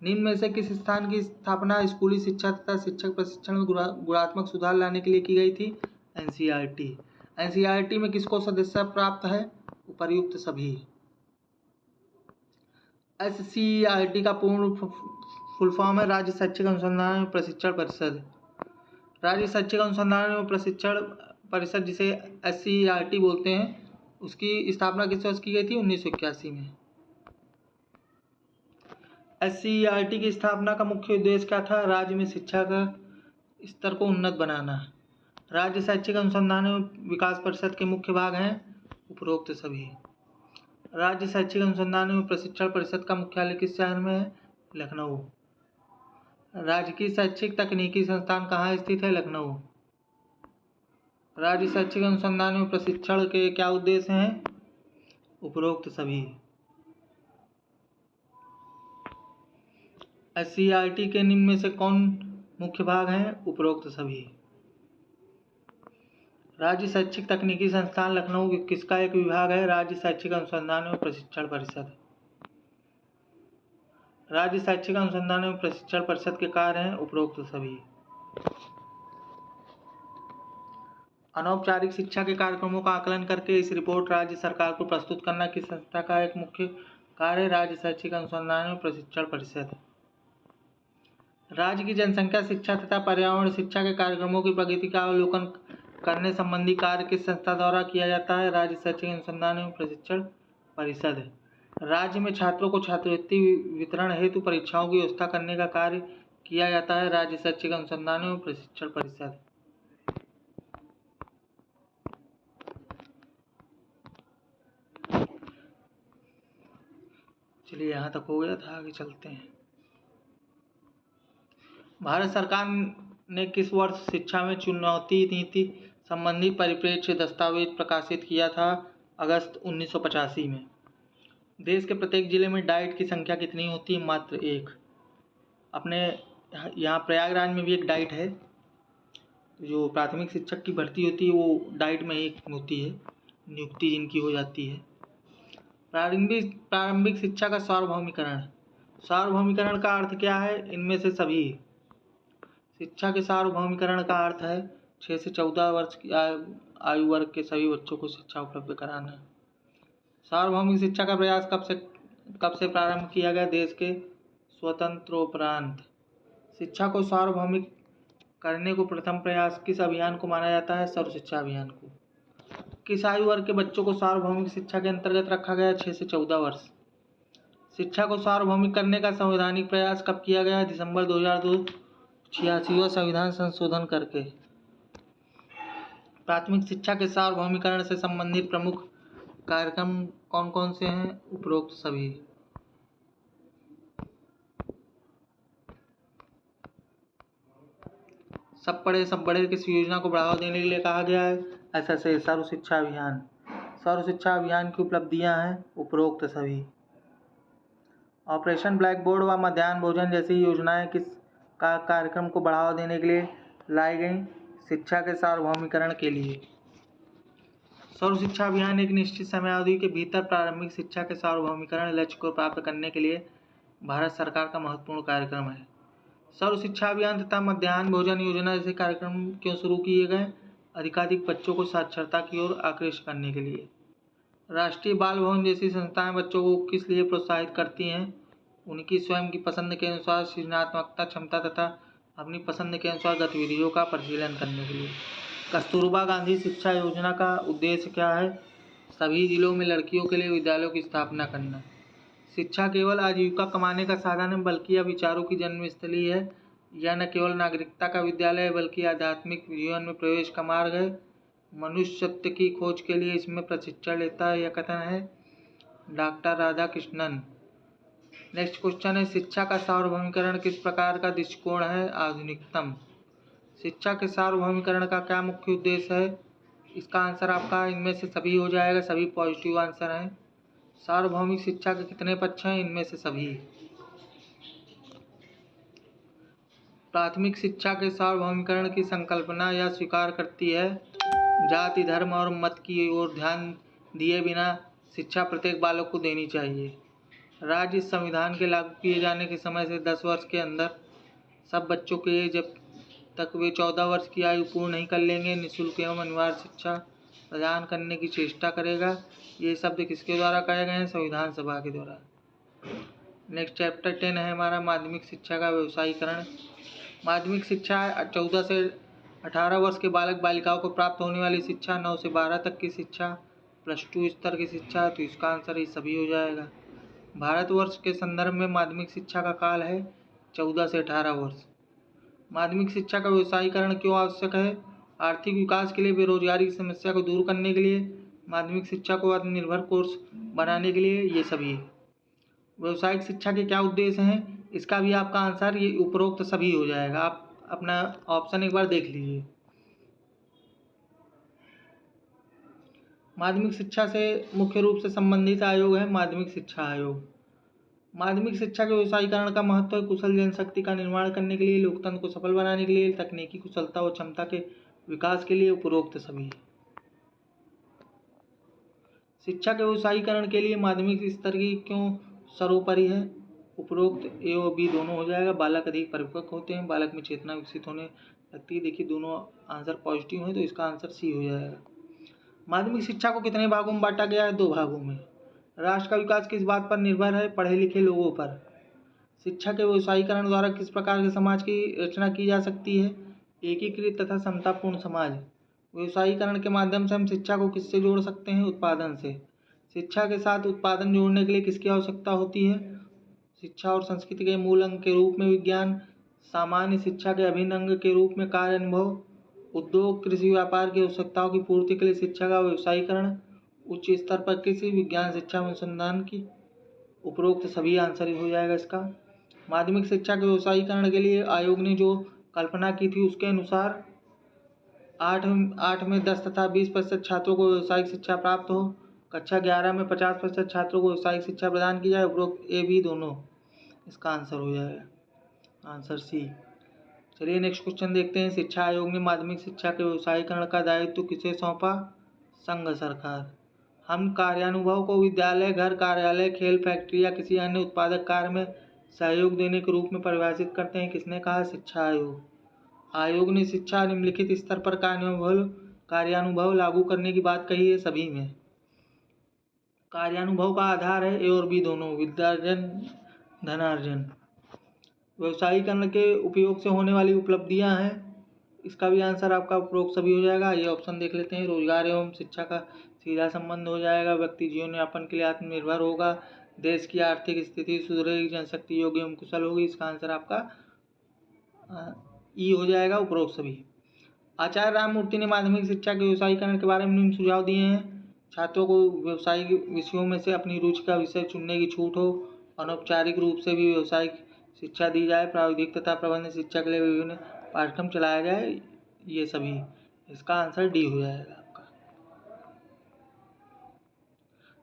निम्न में से किस स्थान की स्थापना स्कूली शिक्षा तथा शिक्षक प्रशिक्षण में गुणात्मक सुधार लाने के लिए की गई थी? एनसीईआरटी। एनसीईआरटी में किसको सदस्यता प्राप्त है? उपर्युक्त सभी। एससीईआरटी का पूर्ण फुल फॉर्म है राज्य शैक्षिक अनुसंधान एवं प्रशिक्षण परिषद। राज्य शैक्षिक अनुसंधान एवं प्रशिक्षण परिषद, जिसे एससीईआरटी बोलते हैं, उसकी स्थापना किस वर्ष की गई थी? 1981 में। एससीईआरटी की स्थापना का मुख्य उद्देश्य क्या था? राज्य में शिक्षा का स्तर को उन्नत बनाना। राज्य शैक्षिक अनुसंधान एवं विकास परिषद के मुख्य भाग हैं, उपरोक्त सभी। राज्य शैक्षिक अनुसंधान एवं प्रशिक्षण परिषद का मुख्यालय किस शहर में है? लखनऊ। राजकीय शैक्षिक तकनीकी संस्थान कहाँ स्थित है? लखनऊ। राज्य शैक्षिक अनुसंधान एवं प्रशिक्षण के क्या उद्देश्य हैं? उपरोक्त सभी। एससीईआरटी के निम्न में से कौन मुख्य भाग हैं? उपरोक्त सभी। राज्य शैक्षिक तकनीकी संस्थान लखनऊ किसका एक विभाग है? राज्य शैक्षिक अनुसंधान एवं प्रशिक्षण परिषद। राज्य शैक्षिक अनुसंधान एवं प्रशिक्षण परिषद के कार्य हैं, उपरोक्त सभी। अनौपचारिक शिक्षा के कार्यक्रमों का आकलन करके इस रिपोर्ट राज्य सरकार को प्रस्तुत करना किस संस्था का एक मुख्य कार्य है? राज्य शैक्षिक अनुसंधान एवं प्रशिक्षण परिषद। राज्य की जनसंख्या शिक्षा तथा पर्यावरण शिक्षा के कार्यक्रमों की प्रगति का अवलोकन करने संबंधी कार्य किस संस्था द्वारा किया जाता है? राज्य शैक्षिक अनुसंधान एवं प्रशिक्षण परिषद। राज्य में छात्रों को छात्रवृत्ति वितरण हेतु परीक्षाओं की व्यवस्था करने का कार्य किया जाता है, राज्य शैक्षिक अनुसंधान एवं प्रशिक्षण परिषद। चलिए यहाँ तक हो गया था, आगे चलते हैं। भारत सरकार ने किस वर्ष शिक्षा में चुनौती नीति संबंधी परिप्रेक्ष्य दस्तावेज प्रकाशित किया था अगस्त 1985 में। देश के प्रत्येक जिले में डाइट की संख्या कितनी होती है? मात्र 1। अपने यहाँ प्रयागराज में भी एक डाइट है। जो प्राथमिक शिक्षक की भर्ती होती है वो डाइट में एक होती है, नियुक्ति जिनकी हो जाती है। प्रारंभिक शिक्षा का सार्वभौमिकरण। सार्वभौमिकरण का अर्थ क्या है? इनमें से सभी। शिक्षा के सार्वभौमिकरण का अर्थ है 6 से 14 वर्ष की आयु वर्ग के सभी बच्चों को शिक्षा उपलब्ध कराना। सार्वभौमिक शिक्षा का प्रयास कब से प्रारंभ किया गया? देश के स्वतंत्रोपरांत। शिक्षा को सार्वभौमिक करने को प्रथम प्रयास किस अभियान को माना जाता है? सर्व शिक्षा अभियान को। किस आयु वर्ग के बच्चों को सार्वभौमिक शिक्षा के अंतर्गत रखा गया? 6 से 14 वर्ष। शिक्षा को सार्वभौमिक करने का संवैधानिक प्रयास कब किया गया? दिसंबर 2002 86वां संविधान संशोधन करके। प्राथमिक शिक्षा के सार्वभौमिकरण से संबंधित प्रमुख कार्यक्रम कौन कौन से हैं? उपरोक्त सभी। सब पढ़े सब बढ़े किस योजना को बढ़ावा देने के लिए कहा गया है? SSA सर्व शिक्षा अभियान। सर्व शिक्षा अभियान की उपलब्धियां हैं उपरोक्त सभी। ऑपरेशन ब्लैक बोर्ड व मध्याह्न भोजन जैसी योजनाएं किस कार्यक्रम को बढ़ावा देने के लिए लाई गई? शिक्षा के सार्वभौमिकरण के लिए। सर्व शिक्षा अभियान एक निश्चित समयावधि के भीतर प्रारंभिक शिक्षा के सार्वभौमिकरण लक्ष्य को प्राप्त करने के लिए भारत सरकार का महत्वपूर्ण कार्यक्रम है। सर्व शिक्षा अभियान तथा मध्याह्न भोजन योजना जैसे कार्यक्रम क्यों शुरू किए गए? अधिकाधिक बच्चों को साक्षरता की ओर आकृष्ट करने के लिए। राष्ट्रीय बाल भवन जैसी संस्थाएं बच्चों को किस लिए प्रोत्साहित करती हैं? उनकी स्वयं की पसंद के अनुसार सृजनात्मकता क्षमता तथा अपनी पसंद के अनुसार गतिविधियों का परिशीलन करने के लिए। कस्तूरबा गांधी शिक्षा योजना का उद्देश्य क्या है? सभी जिलों में लड़कियों के लिए विद्यालयों की स्थापना करना। शिक्षा केवल आजीविका कमाने का साधन है बल्कि यह विचारों की जन्मस्थली है। यह न केवल नागरिकता का विद्यालय है बल्कि आध्यात्मिक जीवन में प्रवेश का मार्ग है। मनुष्य सत्य की खोज के लिए इसमें प्रशिक्षण लेता है। यह कथन है डॉक्टर राधाकृष्णन। नेक्स्ट क्वेश्चन है शिक्षा का सार्वभौमिकरण किस प्रकार का दृष्टिकोण है? आधुनिकतम। शिक्षा के सार्वभौमिकरण का क्या मुख्य उद्देश्य है? इसका आंसर आपका इनमें से सभी हो जाएगा, सभी पॉजिटिव आंसर हैं। सार्वभौमिक शिक्षा के कितने पक्ष हैं? इनमें से सभी। प्राथमिक शिक्षा के सार्वभौमिकरण की संकल्पना यह स्वीकार करती है जाति धर्म और मत की ओर ध्यान दिए बिना शिक्षा प्रत्येक बालक को देनी चाहिए। राज्य संविधान के लागू किए जाने के समय से 10 वर्ष के अंदर सब बच्चों के लिए जब तक वे 14 वर्ष की आयु पूर्ण नहीं कर लेंगे निःशुल्क एवं अनिवार्य शिक्षा प्रदान करने की चेष्टा करेगा। ये शब्द किसके द्वारा कहे गए हैं? संविधान सभा के द्वारा। नेक्स्ट चैप्टर 10 है हमारा माध्यमिक शिक्षा का व्यवसायीकरण। माध्यमिक शिक्षा 14 से 18 वर्ष के बालक बालिकाओं को प्राप्त होने वाली शिक्षा, 9 से 12 तक की शिक्षा, +2 स्तर की शिक्षा। तो इसका आंसर ये सभी हो जाएगा। भारतवर्ष के संदर्भ में माध्यमिक शिक्षा का काल है 14 से 18 वर्ष। माध्यमिक शिक्षा का व्यवसायीकरण क्यों आवश्यक है? आर्थिक विकास के लिए, बेरोजगारी की समस्या को दूर करने के लिए, माध्यमिक शिक्षा को आत्मनिर्भर कोर्स बनाने के लिए, ये सभी। व्यावसायिक शिक्षा के क्या उद्देश्य हैं? इसका भी आपका आंसर ये उपरोक्त सभी हो जाएगा। आप अपना ऑप्शन एक बार देख लीजिए। माध्यमिक शिक्षा से मुख्य रूप से संबंधित आयोग है माध्यमिक शिक्षा आयोग। माध्यमिक शिक्षा के व्यवसायीकरण का महत्व है कुशल जनशक्ति का निर्माण करने के लिए, लोकतंत्र को सफल बनाने के लिए, तकनीकी कुशलता और क्षमता के विकास के लिए, उपरोक्त सभी। शिक्षा के व्यवसायीकरण के लिए माध्यमिक स्तर की क्यों सर्वोपरि है? उपरोक्त ए और बी दोनों हो जाएगा। बालक अधिक परिपक्व होते हैं, बालक में चेतना विकसित होने लगती है। देखिए दोनों आंसर पॉजिटिव हैं तो इसका आंसर सी हो जाएगा। माध्यमिक शिक्षा को कितने भागों में बांटा गया है? 2 भागों में। राष्ट्र का विकास किस बात पर निर्भर है? पढ़े लिखे लोगों पर। शिक्षा के व्यवसायीकरण द्वारा किस प्रकार के समाज की रचना की जा सकती है? एकीकृत तथा समतापूर्ण समाज। व्यवसायीकरण के माध्यम से हम शिक्षा को किससे जोड़ सकते हैं? उत्पादन से। शिक्षा के साथ उत्पादन जोड़ने के लिए किसकी आवश्यकता होती है? शिक्षा और संस्कृति के मूल अंग के रूप में विज्ञान, सामान्य शिक्षा के अभिन्न अंग के रूप में कार्य अनुभव, उद्योग कृषि व्यापार की आवश्यकताओं की पूर्ति के लिए शिक्षा का व्यवसायीकरण, उच्च स्तर पर कृषि विज्ञान शिक्षा अनुसंधान की, उपरोक्त सभी आंसर हो जाएगा इसका। माध्यमिक शिक्षा के व्यवसायीकरण के लिए आयोग ने जो कल्पना की थी उसके अनुसार आठ आठ में 10 तथा 20% छात्रों को व्यावसायिक शिक्षा प्राप्त हो। कक्षा 11 में 50% छात्रों को व्यावसायिक शिक्षा प्रदान की जाए। उपरोक्त ए बी दोनों इसका आंसर हो जाएगा, आंसर सी। चलिए नेक्स्ट क्वेश्चन देखते हैं। शिक्षा आयोग ने माध्यमिक शिक्षा के व्यावसायीकरण का दायित्व किसे सौंपा? संघ सरकार। हम कार्यानुभव को विद्यालय, घर, कार्यालय, खेल, फैक्ट्री या किसी अन्य उत्पादक कार्य में सहयोग देने के रूप में परिभाषित करते हैं। किसने कहा? शिक्षा आयोग। आयोग ने शिक्षा निम्नलिखित स्तर पर कार्यानुभव लागू करने की बात कही है सभी में। कार्यानुभव का आधार है ए और बी दोनों, विद्यार्जन, धनार्जन। व्यवसायीकरण के उपयोग से होने वाली उपलब्धियां हैं, इसका भी आंसर आपका उपरोक्त सभी हो जाएगा। ये ऑप्शन देख लेते हैं। रोजगार एवं शिक्षा का सीधा संबंध हो जाएगा। व्यक्ति जीवन यापन के लिए आत्मनिर्भर होगा। देश की आर्थिक स्थिति सुधरेगी। जनशक्ति योग्य एवं कुशल होगी। इसका आंसर आपका ई हो जाएगा, उपरोक्त सभी। आचार्य राममूर्ति ने माध्यमिक शिक्षा के व्यवसायीकरण के बारे में निम्न सुझाव दिए हैं। छात्रों को व्यावसायिक विषयों में से अपनी रुचि का विषय चुनने की छूट हो। अनौपचारिक रूप से भी व्यावसायिक शिक्षा दी जाए। प्राविधिक तथा प्रबंध शिक्षा के लिए विभिन्न पाठ्यक्रम चलाया जाए। ये सभी, इसका आंसर डी हो जाएगा आपका।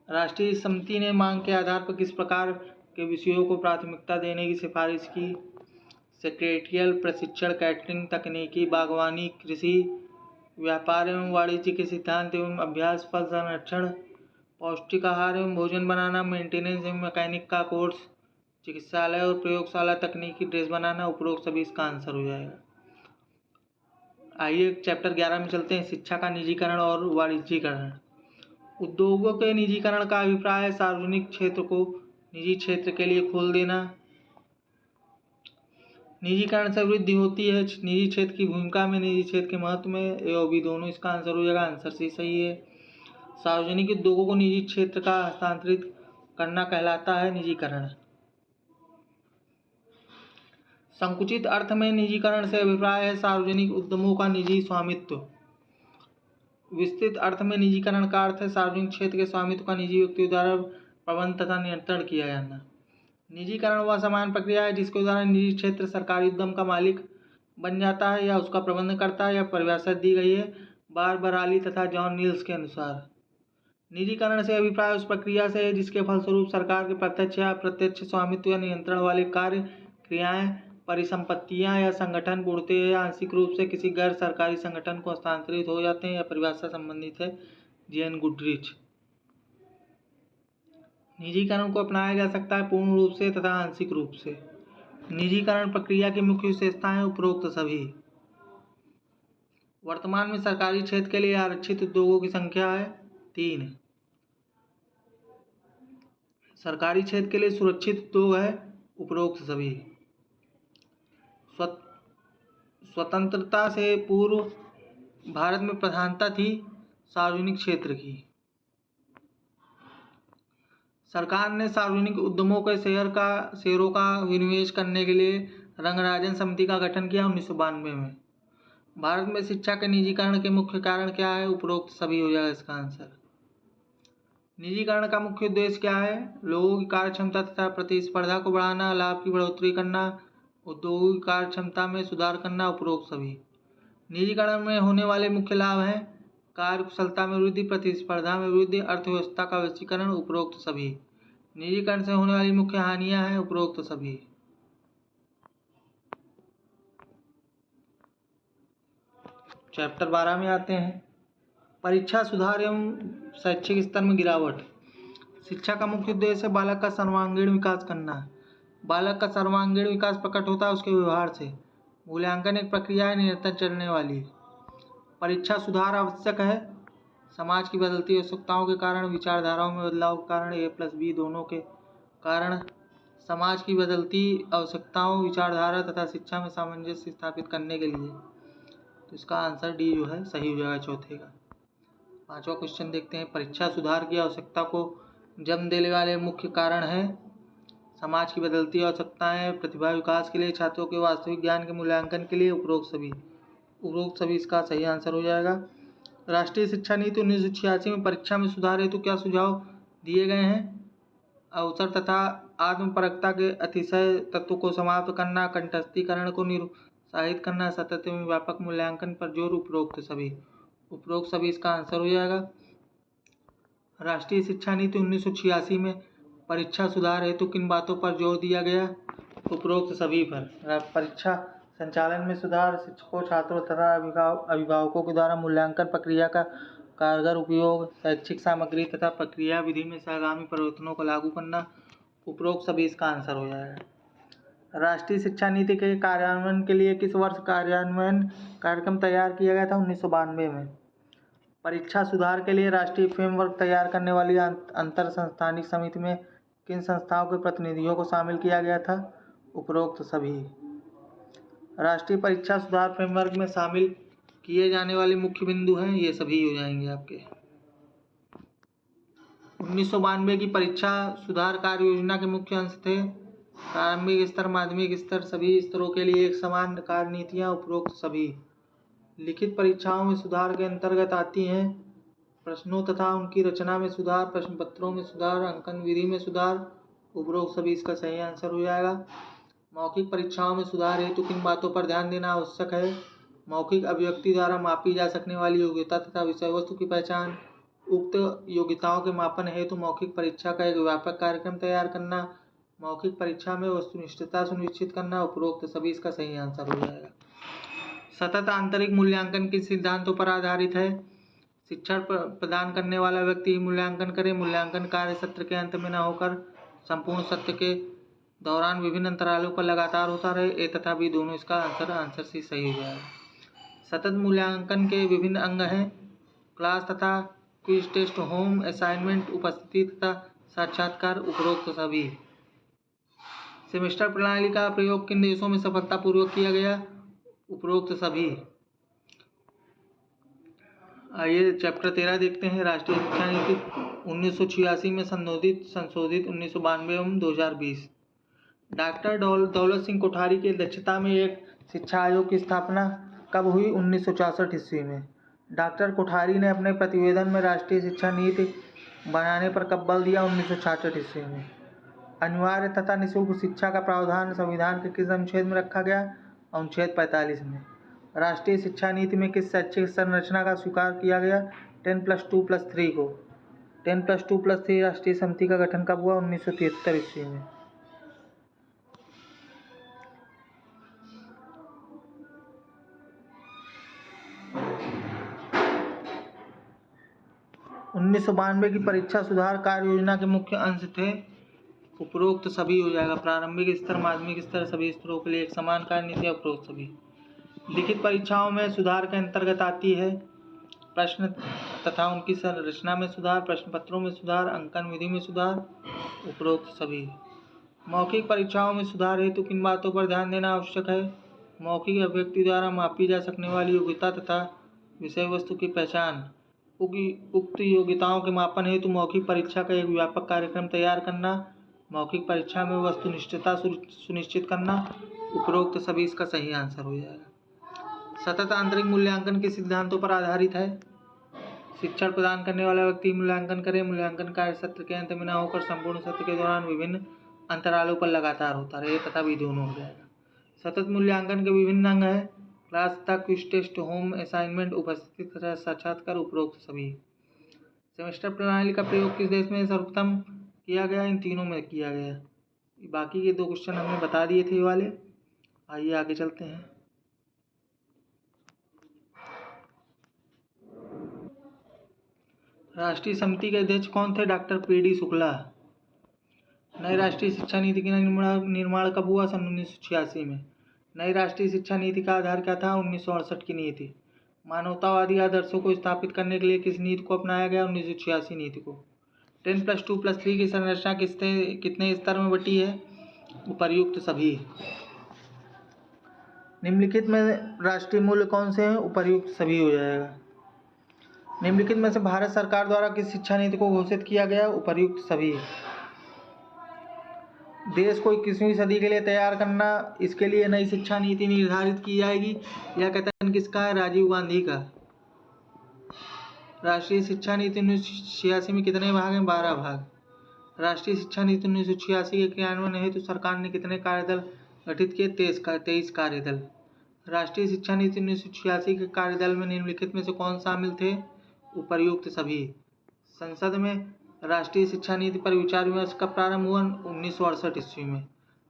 राष्ट्रीय समिति ने मांग के आधार पर किस प्रकार के विषयों को प्राथमिकता देने की सिफारिश की? सेक्रेटरियल प्रशिक्षण, कैटरिंग, तकनीकी, बागवानी, कृषि, व्यापार एवं वाणिज्य के सिद्धांत एवं अभ्यास, फल संरक्षण, पौष्टिक आहार एवं भोजन बनाना, मेंटेनेंस एवं मैकेनिक का कोर्स, चिकित्सालय और प्रयोगशाला, तकनीकी ड्रेस बनाना। उपरोक्त सभी इसका आंसर हो जाएगा। आइए चैप्टर 11 में चलते हैं। शिक्षा का निजीकरण और वाणिज्यीकरण। उद्योगों के निजीकरण का अभिप्राय है सार्वजनिक क्षेत्र को निजी क्षेत्र के लिए खोल देना। निजीकरण से वृद्धि होती है निजी क्षेत्र की भूमिका में, निजी क्षेत्र के महत्व में। ए और बी दोनों इसका आंसर हो जाएगा, आंसर सी सही है। सार्वजनिक उद्योगों को निजी क्षेत्र का हस्तांतरित करना कहलाता है निजीकरण। संकुचित अर्थ में निजीकरण से अभिप्राय है सार्वजनिक उद्यमों का निजी स्वामित्व। विस्तृत अर्थ में निजीकरण का अर्थ है सार्वजनिक क्षेत्र के स्वामित्व का निजी व्यक्तियों द्वारा प्रबंध तथा नियंत्रण किया जाना। निजीकरण वह समान प्रक्रिया है जिसके द्वारा निजी क्षेत्र सरकारी उद्यम का मालिक बन जाता है या उसका प्रबंध करता है। यह परिभाषा दी गई है बारबराली तथा जॉन नील्स के अनुसार। निजीकरण से अभिप्राय उस प्रक्रिया से है जिसके फलस्वरूप सरकार के प्रत्यक्ष या अप्रत्यक्ष स्वामित्व या नियंत्रण वाले कार्य, क्रियाएं, परिसंपत्तियां या संगठन पूर्णतः या आंशिक रूप से किसी गैर सरकारी संगठन को हस्तांतरित हो जाते हैं। यह परिभाषा संबंधित है जेएन गुडरिच। निजीकरण को अपनाया जा सकता है पूर्ण रूप से तथा आंशिक रूप से। निजीकरण प्रक्रिया की मुख्य विशेषताएं उपरोक्त सभी। वर्तमान में सरकारी क्षेत्र के लिए आरक्षित उद्योगों की संख्या है 3। सरकारी क्षेत्र के लिए सुरक्षित उद्योग है उपरोक्त सभी। स्वतंत्रता से पूर्व भारत में प्रधानता थी सार्वजनिक क्षेत्र की। सरकार ने सार्वजनिक उद्यमों के शेयरों का विनिवेश करने के लिए रंगराजन समिति का गठन किया 1992 में। भारत में शिक्षा के निजीकरण के मुख्य कारण क्या है? उपरोक्त सभी हो जाएगा इसका आंसर। निजीकरण का मुख्य उद्देश्य क्या है? लोगों की कार्यक्षमता तथा प्रतिस्पर्धा को बढ़ाना, लाभ की बढ़ोतरी करना, उद्योगों की कार्यक्षमता में सुधार करना। उपरोक्त सभी। निजीकरण में होने वाले मुख्य लाभ हैं कार्य कुशलता में वृद्धि, प्रतिस्पर्धा में वृद्धि, अर्थव्यवस्था का वैश्वीकरण। उपरोक्त सभी। निजीकरण से होने वाली मुख्य हानियां हैं उपरोक्त सभी। चैप्टर 12 में आते हैं। परीक्षा सुधार एवं शैक्षिक स्तर में गिरावट। शिक्षा का मुख्य उद्देश्य है बालक का सर्वांगीण विकास करना। बालक का सर्वांगीण विकास प्रकट होता है उसके व्यवहार से। मूल्यांकन एक प्रक्रिया है निरंतर चलने वाली। परीक्षा सुधार आवश्यक है समाज की बदलती आवश्यकताओं के कारण, विचारधाराओं में बदलाव के कारण, A+B दोनों के कारण। समाज की बदलती आवश्यकताओं, विचारधारा तथा शिक्षा में सामंजस्य स्थापित करने के लिए। तो इसका आंसर डी जो है सही हो जाएगा चौथे का। 5वां क्वेश्चन देखते हैं। परीक्षा सुधार की आवश्यकता को जन्म देने वाले मुख्य कारण है समाज की बदलती आवश्यकताएं, प्रतिभा विकास के लिए, छात्रों के वास्तविक ज्ञान के मूल्यांकन के लिए। उपरोक्त सभी इसका सही आंसर हो जाएगा। राष्ट्रीय शिक्षा नीति 1986 में परीक्षा में सुधार हेतु क्या सुझाव दिए गए हैं? अवसर तथा आत्मपरकता के अतिशय तत्व को समाप्त करना, कंठस्थीकरण को प्रोत्साहित करना, सतत एवं व्यापक मूल्यांकन पर जोर, उपरोक्त सभी इसका आंसर हो जाएगा। राष्ट्रीय शिक्षा नीति 1986 में परीक्षा सुधार हेतु किन बातों पर जोर दिया गया? उपरोक्त सभी पर। परीक्षा संचालन में सुधार, शिक्षकों, छात्रों तथा अभिभावकों के द्वारा मूल्यांकन प्रक्रिया का कारगर उपयोग, शैक्षिक सामग्री तथा प्रक्रिया विधि में सहगामी परिवर्तनों को लागू करना, उपरोक्त सभी इसका आंसर हो जाएगा। राष्ट्रीय शिक्षा नीति के कार्यान्वयन के लिए किस वर्ष कार्यान्वयन कार्यक्रम तैयार किया गया था? 1992 में। परीक्षा सुधार के लिए राष्ट्रीय फ्रेमवर्क तैयार करने वाली अंतर संस्थानिक समिति में किन संस्थाओं के प्रतिनिधियों को शामिल किया गया था? उपरोक्त सभी। राष्ट्रीय परीक्षा सुधार फ्रेमवर्क में शामिल किए जाने वाले मुख्य बिंदु हैं, ये सभी हो जाएंगे आपके। 1992 की परीक्षा सुधार कार्य योजना के मुख्य अंश थे प्रारंभिक स्तर, माध्यमिक स्तर, सभी स्तरों के लिए एक समान कार्य नीतियाँ, उपरोक्त सभी। लिखित परीक्षाओं में सुधार के अंतर्गत आती हैं प्रश्नों तथा उनकी रचना में सुधार, प्रश्न पत्रों में सुधार, अंकन विधि में सुधार, उपरोक्त सभी इसका सही आंसर हो जाएगा। मौखिक परीक्षाओं में सुधार हेतु किन बातों पर ध्यान देना आवश्यक है? मौखिक अभिव्यक्ति द्वारा मापी जा सकने वाली योग्यता तथा विषय वस्तु की पहचान, उक्त योग्यताओं के मापन हेतु मौखिक परीक्षा का एक व्यापक कार्यक्रम तैयार करना, मौखिक परीक्षा में वस्तुनिष्ठता सुनिश्चित करना, उपरोक्त सभी इसका सही आंसर हो जाएगा। सतत आंतरिक मूल्यांकन किन सिद्धांतों पर आधारित है? शिक्षण प्रदान करने वाला व्यक्ति ही मूल्यांकन करे, मूल्यांकन कार्य सत्र के अंत में न होकर संपूर्ण सत्र के दौरान विभिन्न अंतरालों पर लगातार होता रहे, ए तथा बी दोनों इसका आंसर सी सही हो जाएगा। सतत मूल्यांकन के विभिन्न अंग हैं क्लास तथा क्विज टेस्ट, होम असाइनमेंट, उपस्थिति तथा साक्षात्कार, उपरोक्त सभी। सेमेस्टर प्रणाली का प्रयोग किन देशों में सफलतापूर्वक किया गया? उपरोक्त सभी। आइए चैप्टर 13 देखते हैं। राष्ट्रीय शिक्षा नीति 1986 में संशोधित 1992 एवं 2020। डॉक्टर दौलत सिंह कोठारी की अध्यक्षता में एक शिक्षा आयोग की स्थापना कब हुई? 1964 ईस्वी में। डॉक्टर कोठारी ने अपने प्रतिवेदन में राष्ट्रीय शिक्षा नीति बनाने पर कब बल दिया? 1966 ईस्वी में। अनिवार्य तथा निःशुल्क शिक्षा का प्रावधान संविधान के किस अनुच्छेद में रखा गया? अनुच्छेद 45 में। राष्ट्रीय शिक्षा नीति में किस शैक्षिक संरचना का स्वीकार किया गया? 10+2+3 को। 10+2+3 राष्ट्रीय समिति का गठन कब हुआ? 1973 ईस्वी में। उन्नीस की परीक्षा सुधार कार्य योजना के मुख्य अंश थे, उपरोक्त सभी हो जाएगा। प्रारंभिक स्तर, माध्यमिक स्तर, सभी स्तरों के लिए एक समान कार्य नीति, उपरोक्त सभी। लिखित परीक्षाओं में सुधार के अंतर्गत आती है प्रश्न तथा उनकी संरचना में सुधार, प्रश्न पत्रों में सुधार, अंकन विधि में सुधार, उपरोक्त सभी। मौखिक परीक्षाओं में सुधार हेतु किन बातों पर ध्यान देना आवश्यक है? मौखिक अभिव्यक्ति द्वारा मापी जा सकने वाली योग्यता तथा विषय वस्तु की पहचान, उक्त योग्यताओं के मापन हेतु मौखिक परीक्षा का एक व्यापक कार्यक्रम तैयार करना, मौखिक परीक्षा में वस्तुनिष्ठता सुनिश्चित करना, उपरोक्त सभी इसका सही आंसर हो जाएगा। सतत आंतरिक मूल्यांकन के सिद्धांतों पर आधारित है। शिक्षण प्रदान करने वाला व्यक्ति मूल्यांकन करे, मूल्यांकन कार्य सत्र के अंत में न होकर संपूर्ण सत्र के दौरान विभिन्न अंतरालों पर लगातार होता रहे, तथा भी दोनों हो जाएगा। सतत मूल्यांकन के विभिन्न अंग हैं क्लास तथा क्विज टेस्ट, होम असाइनमेंट, उपस्थिति तथा साक्षात्कार, उपरोक्त सभी। सेमेस्टर प्रणाली का प्रयोग किस देश में सर्वप्रथम किया गया? इन तीनों में किया गया। बाकी के 2 क्वेश्चन हमने बता दिए थे ये वाले। आइए आगे चलते हैं। राष्ट्रीय समिति के अध्यक्ष कौन थे? Doctor P D. शुक्ला। नई राष्ट्रीय शिक्षा नीति का निर्माण कब हुआ? सन 1986 में। नई राष्ट्रीय शिक्षा नीति का आधार क्या था? 1968 की नीति। मानवतावादी आदर्शों को स्थापित करने के लिए किस नीति को अपनाया गया? 1986 नीति को। 10+2+3 की संरचना कितने स्तर में बटी है? उपर्युक्त सभी। निम्नलिखित में राष्ट्रीय मूल्य कौन से हैं? उपर्युक्त सभी हो जाएगा। निम्नलिखित में से भारत सरकार द्वारा किस शिक्षा नीति को घोषित किया गया? उपर्युक्त सभी। देश को 21वीं सदी के लिए तैयार करना, इसके लिए नई शिक्षा नीति निर्धारित की जाएगी। यह कथन किसका है? राजीव गांधी का। राष्ट्रीय शिक्षा नीति 1986 में कितने भाग हैं? 12 भाग। राष्ट्रीय शिक्षा नीति 1986 के क्रियान्वयन हेतु सरकार ने कितने कार्यदल गठित किए? 23 कार्यदल। राष्ट्रीय शिक्षा नीति 1986 के कार्यदल में निम्नलिखित में से कौन शामिल थे? उपर्युक्त सभी। संसद में राष्ट्रीय शिक्षा नीति पर विचार विमर्श कब प्रारंभ हुआ? 1968 ईस्वी में।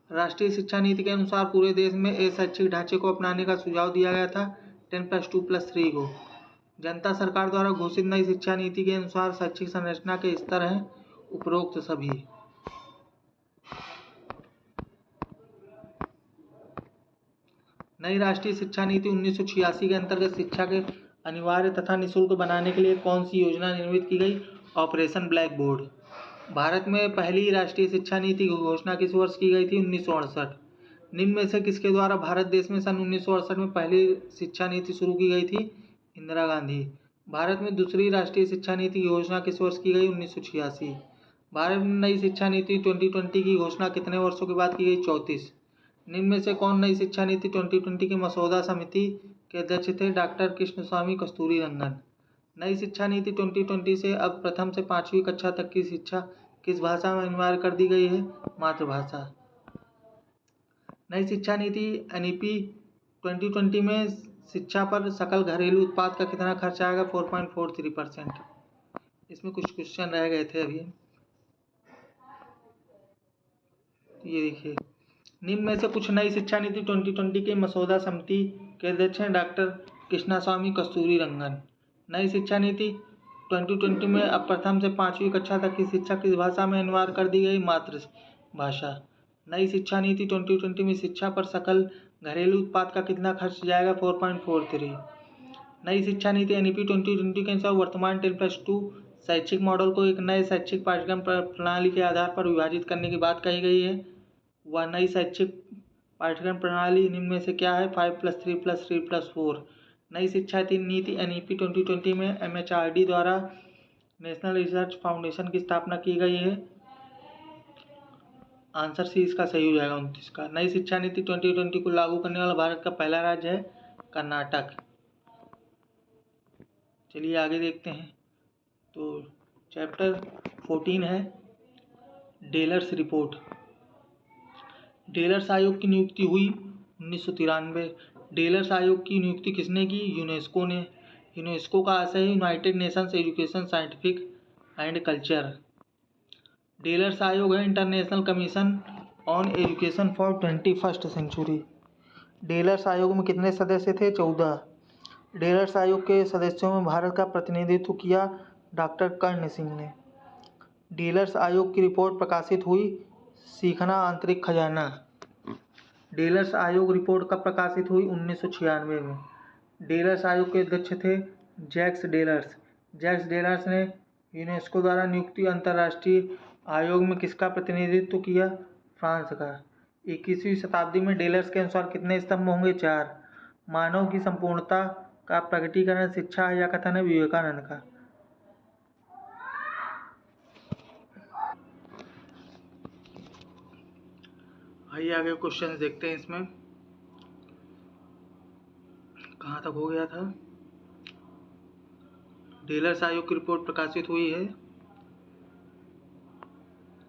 राष्ट्रीय शिक्षा नीति के अनुसार पूरे देश में एक शैक्षिक ढांचे को अपनाने का सुझाव दिया गया था 10+2+3 को। जनता सरकार द्वारा घोषित नई शिक्षा नीति के अनुसार शैक्षिक संरचना के स्तर हैं उपरोक्त सभी। नई राष्ट्रीय शिक्षा नीति 1986 के अंतर्गत शिक्षा के अनिवार्य तथा निःशुल्क बनाने के लिए कौन सी योजना निर्मित की गई? Operation black board. भारत में पहली राष्ट्रीय शिक्षा नीति की घोषणा किस वर्ष की गई थी? 1968। निम्न में से किसके द्वारा भारत देश में सन 1968 में पहली शिक्षा नीति शुरू की गई थी? इंदिरा गांधी। भारत में दूसरी राष्ट्रीय शिक्षा नीति की घोषणा किस वर्ष की गई? 1986। भारत में नई शिक्षा नीति 2020 की घोषणा कितने वर्षों के बाद की गई? 34। निम्न में से कौन नई शिक्षा नीति 2020 की मसौदा समिति के अध्यक्ष थे? डॉक्टर कृष्णस्वामी कस्तूरीरंगन। नई शिक्षा नीति 2020 से अब प्रथम से 5वीं कक्षा तक की शिक्षा किस भाषा में अनिवार्य कर दी गई है? मातृभाषा। नई शिक्षा नीति एनईपी 2020 में शिक्षा पर सकल घरेलू उत्पाद का कितना खर्च आएगा? 4.43%। इसमें कुछ क्वेश्चन रह गए थे अभी, ये देखिए। निम्न में से कुछ नई शिक्षा नीति 2020 के मसौदा समिति के अध्यक्ष हैं डॉक्टर कृष्णस्वामी कस्तूरीरंगन। नई शिक्षा नीति 2020 में अब प्रथम से 5वीं कक्षा तक की शिक्षा किस भाषा में अनिवार्य कर दी गई? मातृभाषा। नई शिक्षा नीति 2020 में शिक्षा पर सकल घरेलू उत्पाद का कितना खर्च जाएगा? 4.43। नई शिक्षा नीति एनईपी 2020 के अनुसार वर्तमान 10+2 शैक्षिक मॉडल को एक नए शैक्षिक पाठ्यक्रम प्रणाली के आधार पर विभाजित करने की बात कही गई है। वह नई शैक्षिक पाठ्यक्रम प्रणाली निम्न में से क्या है? 5+3+3+4। नई शिक्षा नीति एनईपी 2020 में एमएचआरडी द्वारा नेशनल रिसर्च फाउंडेशन की स्थापना की गई है। आंसर सी इसका सही हो जाएगा 29 का। नई शिक्षा नीति 2020 को लागू करने वाला भारत का पहला राज्य है कर्नाटक। चलिए आगे देखते हैं। तो चैप्टर 14 है डेलर्स रिपोर्ट। डेलर्स आयोग की नियुक्ति हुई 1993। डेलर्स आयोग की नियुक्ति किसने की? यूनेस्को ने। यूनेस्को का आशय है United Nations education scientific and culture. Delors आयोग है international commission on education for 21st century. Delors आयोग में कितने सदस्य थे? 14। डेलर्स आयोग के सदस्यों में भारत का प्रतिनिधित्व किया डॉक्टर कर्ण सिंह ने। डेलर्स आयोग की रिपोर्ट प्रकाशित हुई सीखना आंतरिक खजाना। डेलर्स आयोग रिपोर्ट कब प्रकाशित हुई? 1996 में। डेलर्स आयोग के अध्यक्ष थे जैक्स डेलर्स। जैक्स डेलर्स ने यूनेस्को द्वारा नियुक्त अंतर्राष्ट्रीय आयोग में किसका प्रतिनिधित्व किया? फ्रांस का। 21वीं शताब्दी में डेलर्स के अनुसार कितने स्तंभ होंगे? 4। मानव की संपूर्णता का प्रकटीकरण शिक्षा है या कथन है? विवेकानंद का। आइए आगे क्वेश्चन देखते हैं। इसमें कहाँ तक हो गया था? डेलर्स आयोग की रिपोर्ट प्रकाशित हुई है।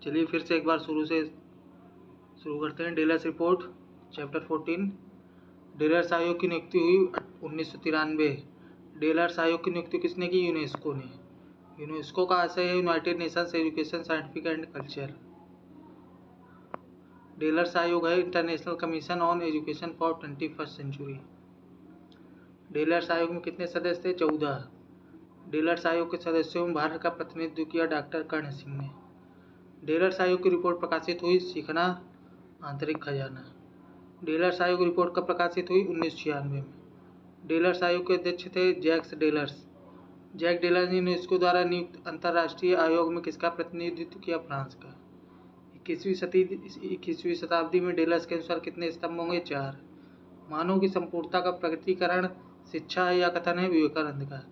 चलिए फिर से एक बार शुरू करते हैं। डेलर्स रिपोर्ट चैप्टर 14। डेलर्स आयोग की नियुक्ति हुई 1993। डेलर्स आयोग की नियुक्ति किसने की? यूनेस्को ने। यूनेस्को का आशय है United Nations education scientific and culture. Delors आयोग है international commission on education for 21st century. Delors आयोग में कितने सदस्य थे? 14। डेलर्स आयोग के सदस्यों में भारत का प्रतिनिधित्व किया डॉक्टर कर्ण सिंह ने। डेलर्स आयोग की रिपोर्ट प्रकाशित हुई सीखना आंतरिक खजाना। डेलर्स आयोग रिपोर्ट कब प्रकाशित हुई? 1996 में। डेलर्स आयोग के अध्यक्ष थे जैक्स डेलर्स। जैक डेलर्स ने यूनेस्को द्वारा नियुक्त अंतर्राष्ट्रीय आयोग में किसका प्रतिनिधित्व किया? फ्रांस का। 21वीं शताब्दी में डेलर्स के अनुसार कितने स्तंभ होंगे? 4। मानव की संपूर्णता का प्रकटीकरण शिक्षा है या कथन है? विवेकानंद का।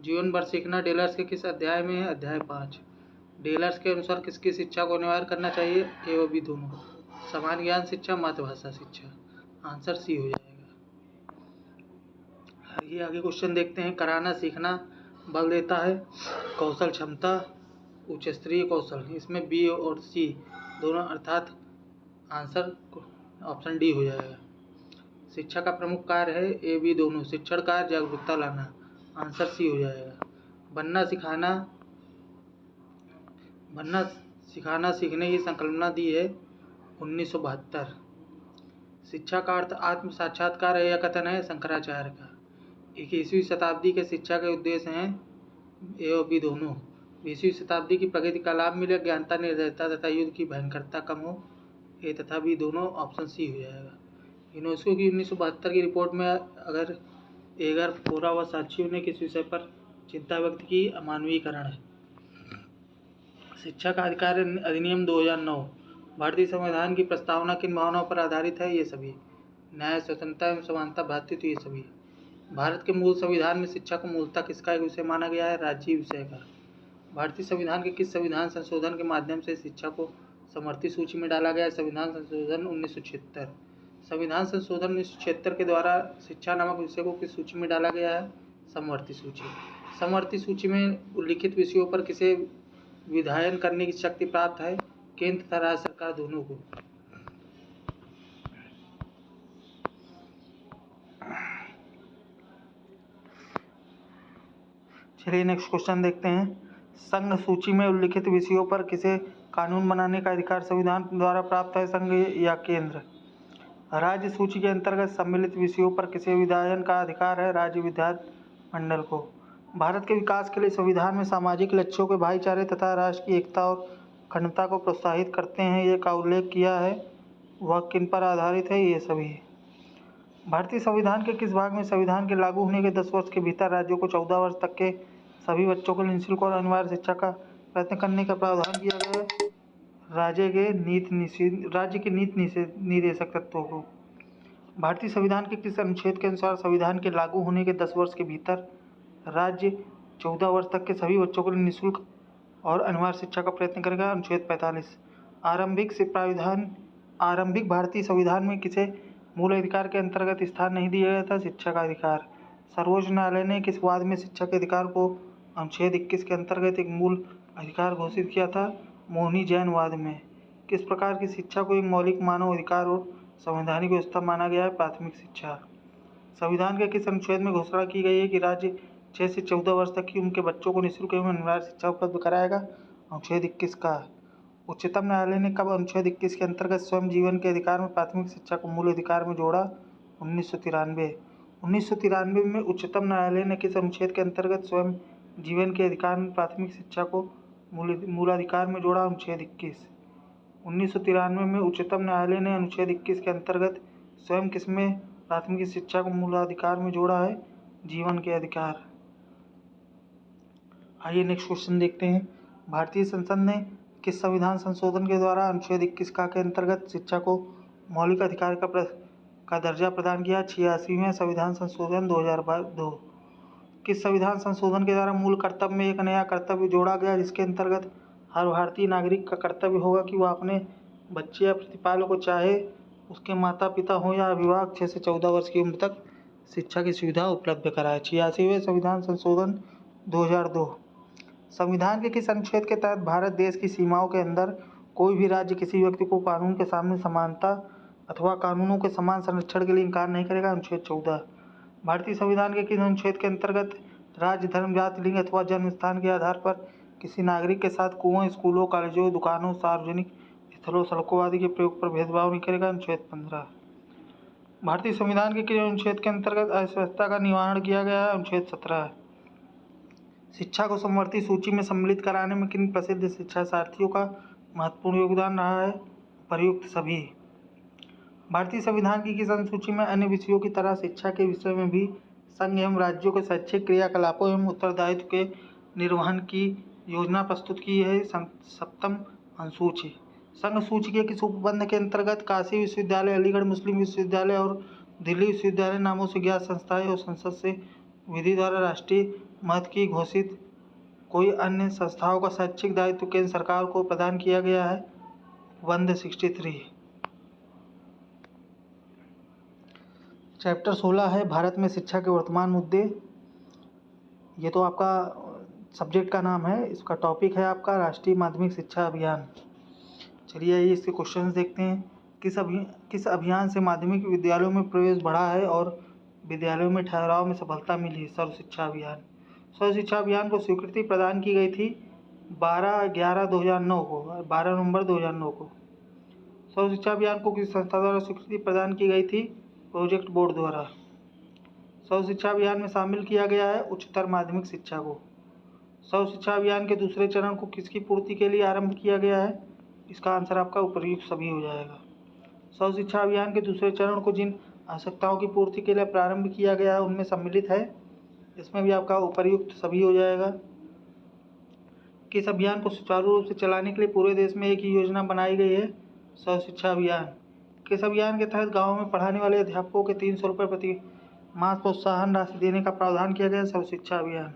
जीवन भर सीखना डेलर्स के किस अध्याय में है? अध्याय 5। डेलर्स के अनुसार किसकी शिक्षा को अनिवार्य करना चाहिए? ए व बी दोनों। समान ज्ञान शिक्षा, मातृभाषा शिक्षा। आंसर सी हो जाएगा। ये आगे क्वेश्चन देखते हैं। कराना सीखना बल देता है कौशल क्षमता उच्च स्तरीय कौशल। इसमें बी और सी दोनों अर्थात आंसर ऑप्शन डी हो जाएगा। शिक्षा का प्रमुख कार्य है ए बी दोनों, शिक्षण कार्य, जागरूकता लाना। आंसर सी हो जाएगा। बनना सिखाना सीखने की संकल्पना दी है 1972। शिक्षा का अर्थ आत्म साक्षात्कार है, यह कथन है शंकराचार्य का। 21वीं शताब्दी के शिक्षा के उद्देश्य हैं ए और बी दोनों। 20वीं शताब्दी की प्रगति का लाभ मिले, ज्ञानता, निर्दयता तथा युद्ध की भयंकरता कम हो। ए तथा बी दोनों, ऑप्शन सी हो जाएगा। यूनेस्को की 1972 की रिपोर्ट में अगर एगर फोरा व साक्षियों ने किस विषय पर चिंता व्यक्त की, अमानवीकरण है। शिक्षा का अधिकार अधिनियम 2009। भारतीय संविधान की प्रस्तावना किन भावनाओं पर आधारित है, ये सभी। न्याय, स्वतंत्रता एवं समानता, भ्रातृत्व, ये सभी। भारत के मूल संविधान में शिक्षा को मूलतः किसका एक विषय माना गया है, राज्य विषय का। भारतीय संविधान के किस संविधान संशोधन के माध्यम से शिक्षा को समवर्ती सूची में डाला गया है, संविधान संशोधन 1976। संविधान संशोधन 1976 के द्वारा शिक्षा नामक विषय को किस सूची में डाला गया है, समवर्ती सूची। समवर्ती सूची में उल्लिखित विषयों पर किसे विधायन करने की शक्ति प्राप्त है, केंद्र तथा राज्य सरकार दोनों को। चलिए नेक्स्ट क्वेश्चन देखते हैं। संघ सूची में उल्लिखित विषयों पर किसे कानून बनाने का अधिकार संविधान द्वारा प्राप्त है, संघ या केंद्र। राज्य सूची के अंतर्गत सम्मिलित विषयों पर किसे विधायन का अधिकार है, राज्य विधानमंडल को। भारत के विकास के लिए संविधान में सामाजिक लक्ष्यों के भाईचारे तथा राष्ट्र की एकता और अखंडता को प्रोत्साहित करते हैं, ये का उल्लेख किया है, वह किन पर आधारित है, ये सभी। भारतीय संविधान के किस भाग में संविधान के लागू होने के 10 वर्ष के भीतर राज्यों को 14 वर्ष तक के सभी बच्चों को निःशुल्क और अनिवार्य शिक्षा का प्रयत्न करने का प्रावधान किया गया है, राज्य के नीति निर्देशक तत्वों को। भारतीय संविधान के किस अनुच्छेद के अनुसार संविधान के लागू होने के 10 वर्ष के भीतर राज्य 14 वर्ष तक के सभी बच्चों को निःशुल्क और अनिवार्य शिक्षा का प्रयत्न करेगा, अनुच्छेद 45। आरंभिक भारतीय संविधान में किसे मूल अधिकार के अंतर्गत स्थान नहीं दिया गया था, शिक्षा का अधिकार। सर्वोच्च न्यायालय ने किस वाद में शिक्षा के अधिकार को अनुच्छेद 21 के अंतर्गत एक मूल अधिकार घोषित किया था, मोहनी जैन वाद में। किस प्रकार की शिक्षा को एक मौलिक मानव अधिकार और संवैधानिक व्यवस्था माना गया है, प्राथमिक शिक्षा। संविधान के किस अनुच्छेद में घोषणा की गई है कि राज्य 6 से 14 वर्ष तक की उनके बच्चों को निःशुल्क एवं अनिवार्य शिक्षा उपलब्ध कराएगा, अनुच्छेद 21 का। उच्चतम न्यायालय ने कब अनुच्छेद 21 के अंतर्गत स्वयं जीवन के अधिकार में प्राथमिक शिक्षा को मूल अधिकार में जोड़ा, 1993। 1993 में उच्चतम न्यायालय ने किस अनुच्छेद के अंतर्गत स्वयं जीवन के अधिकार में प्राथमिक शिक्षा को मूलाधिकार में जोड़ा, अनुच्छेद 21। 1993 में उच्चतम न्यायालय ने अनुच्छेद 21 के अंतर्गत स्वयं किसमें प्राथमिक शिक्षा को मूलाधिकार में जोड़ा है, जीवन के अधिकार। आइए नेक्स्ट क्वेश्चन देखते हैं। भारतीय संसद ने किस संविधान संशोधन के द्वारा अनुच्छेद 21 का के अंतर्गत शिक्षा को मौलिक अधिकार का दर्जा प्रदान किया, 86वें संविधान संशोधन 2002। किस संविधान संशोधन के द्वारा मूल कर्तव्य में एक नया कर्तव्य जोड़ा गया, जिसके अंतर्गत हर भारतीय नागरिक का कर्तव्य होगा कि वह अपने बच्चे या प्रतिपालक को, चाहे उसके माता पिता हों या अभिभावक, 6 से 14 वर्ष की उम्र तक शिक्षा की सुविधा उपलब्ध कराए, 86वें संविधान संशोधन 2002। संविधान के किस अनुच्छेद के तहत भारत देश की सीमाओं के अंदर कोई भी राज्य किसी व्यक्ति को कानून के सामने समानता अथवा कानूनों के समान संरक्षण के लिए इनकार नहीं करेगा, अनुच्छेद 14। भारतीय संविधान के किस अनुच्छेद के अंतर्गत राज्य, धर्म, जाति, लिंग अथवा जन्म स्थान के आधार पर किसी नागरिक के साथ कुओं, स्कूलों, कॉलेजों, दुकानों, सार्वजनिक स्थलों, सड़कों आदि के प्रयोग पर भेदभाव नहीं करेगा, अनुच्छेद 15। भारतीय संविधान के किस अनुच्छेद के अंतर्गत अस्वस्थता का निवारण किया गया है, अनुच्छेद 17। शिक्षा को समवर्ती सूची में सम्मिलित कराने में किन प्रसिद्ध शिक्षा सारथियों का महत्वपूर्ण योगदान रहा है, प्रयुक्त सभी। भारतीय संविधान की किस अनुसूची में अन्य विषयों की तरह शिक्षा के विषय में भी संघ एवं राज्यों के शैक्षिक क्रियाकलापों एवं उत्तरदायित्व के निर्वहन की योजना प्रस्तुत की है, 7वीं अनुसूची। संघ सूची के किस उपबंध के अंतर्गत काशी विश्वविद्यालय, अलीगढ़ मुस्लिम विश्वविद्यालय और दिल्ली विश्वविद्यालय नामों से ज्ञात संस्थाएं और संसद से विधि द्वारा राष्ट्रीय महत्व की घोषित कोई अन्य संस्थाओं का शैक्षिक दायित्व केंद्र सरकार को प्रदान किया गया है, उपबंध 63। चैप्टर 16 है भारत में शिक्षा के वर्तमान मुद्दे। ये तो आपका सब्जेक्ट का नाम है, इसका टॉपिक है आपका राष्ट्रीय माध्यमिक शिक्षा अभियान। चलिए आइए इसके क्वेश्चंस देखते हैं। किस अभियान से माध्यमिक विद्यालयों में प्रवेश बढ़ा है और विद्यालयों में ठहराव में सफलता मिली? सर्व शिक्षा अभियान। सर्व शिक्षा अभियान को स्वीकृति प्रदान की गई थी 12/11/2009 को, 12 नवंबर 2009 को। सर्व शिक्षा अभियान को किस संस्था द्वारा स्वीकृति प्रदान की गई थी? प्रोजेक्ट बोर्ड द्वारा। सर्व शिक्षा अभियान में शामिल किया गया है उच्चतर माध्यमिक शिक्षा को। सर्व शिक्षा अभियान के दूसरे चरण को किसकी पूर्ति के लिए आरंभ किया गया है? इसका आंसर आपका उपर्युक्त सभी हो जाएगा। सर्व शिक्षा अभियान के दूसरे चरण को जिन आवश्यकताओं की पूर्ति के लिए प्रारंभ किया गया है उनमें सम्मिलित है, इसमें भी आपका उपर्युक्त सभी हो जाएगा। किस अभियान को सुचारू रूप से चलाने के लिए पूरे देश में एक ही योजना बनाई गई है? सर्व शिक्षा अभियान। किस अभियान के तहत गाँव में पढ़ाने वाले अध्यापकों के 300 रुपये प्रति माह प्रोत्साहन राशि देने का प्रावधान किया गया? सर्व शिक्षा अभियान।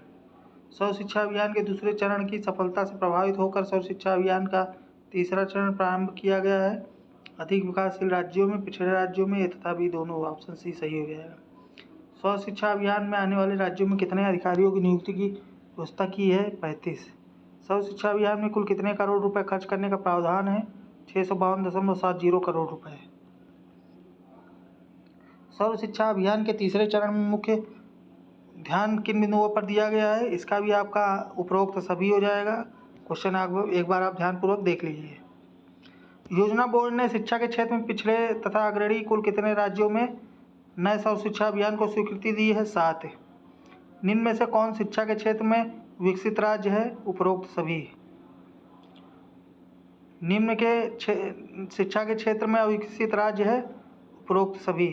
सर्व शिक्षा अभियान के दूसरे चरण की सफलता से प्रभावित होकर सर्व शिक्षा अभियान का तीसरा चरण प्रारंभ किया गया है अधिक विकासशील राज्यों में, पिछड़े राज्यों में, तथा भी दोनों। ऑप्शन सी सही हो जाएगा। सर्व शिक्षा अभियान में आने वाले राज्यों में कितने अधिकारियों की नियुक्ति की व्यवस्था की है? 35। सर्व शिक्षा अभियान में कुल कितने करोड़ रुपए खर्च करने का प्रावधान है? 652.70 करोड़ रुपए। सर्व शिक्षा अभियान के तीसरे चरण में मुख्य ध्यान किन बिंदुओं पर दिया गया है? इसका भी आपका उपरोक्त सभी हो जाएगा। क्वेश्चन एक बार आप ध्यानपूर्वक देख लीजिए। योजना बोर्ड ने शिक्षा के क्षेत्र में पिछड़े तथा अग्रणी कुल कितने राज्यों में नए सर्व शिक्षा अभियान को स्वीकृति दी है? 7। निम्न में से कौन शिक्षा के क्षेत्र में विकसित राज्य है? उपरोक्त सभी। निम्न के शिक्षा के क्षेत्र में अविकसित राज्य है? उपरोक्त सभी।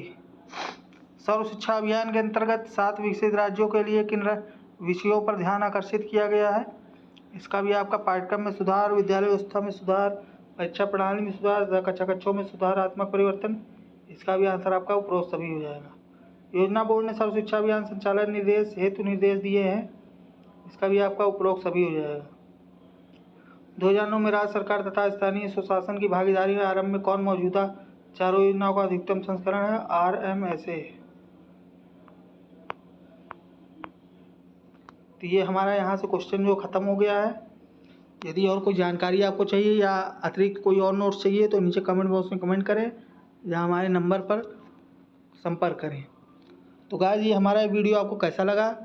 सर्व शिक्षा अभियान के अंतर्गत 7 विकसित राज्यों के लिए किन विषयों पर ध्यान आकर्षित किया गया है? इसका भी आपका पाठ्यक्रम में सुधार, विद्यालय व्यवस्था में सुधार, परीक्षा प्रणाली में सुधार, कक्षों में सुधारात्मक परिवर्तन। इसका भी आंसर आपका उपरोक्त सभी हो जाएगा। योजना बोर्ड ने सर्व शिक्षा अभियान संचालन निर्देश हेतु निर्देश दिए हैं, इसका भी आपका उपरोक्त सभी हो जाएगा। 2009 में राज्य सरकार तथा स्थानीय स्वशासन की भागीदारी में आरंभ में कौन मौजूदा चारों योजनाओं का अधिकतम संस्करण है? RMSA। तो ये हमारा यहाँ से क्वेश्चन जो ख़त्म हो गया है। यदि और कोई जानकारी आपको चाहिए या अतिरिक्त कोई और नोट्स चाहिए तो नीचे कमेंट बॉक्स में कमेंट करें या हमारे नंबर पर संपर्क करें। तो गाइस, ये हमारा वीडियो आपको कैसा लगा?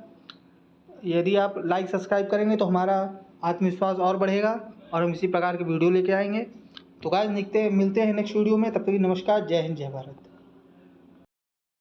यदि आप लाइक सब्सक्राइब करेंगे तो हमारा आत्मविश्वास और बढ़ेगा और हम इसी प्रकार के वीडियो लेके आएंगे। तो गाइस, मिलते हैं नेक्स्ट वीडियो में। तब तक नमस्कार, जय हिंद, जय भारत।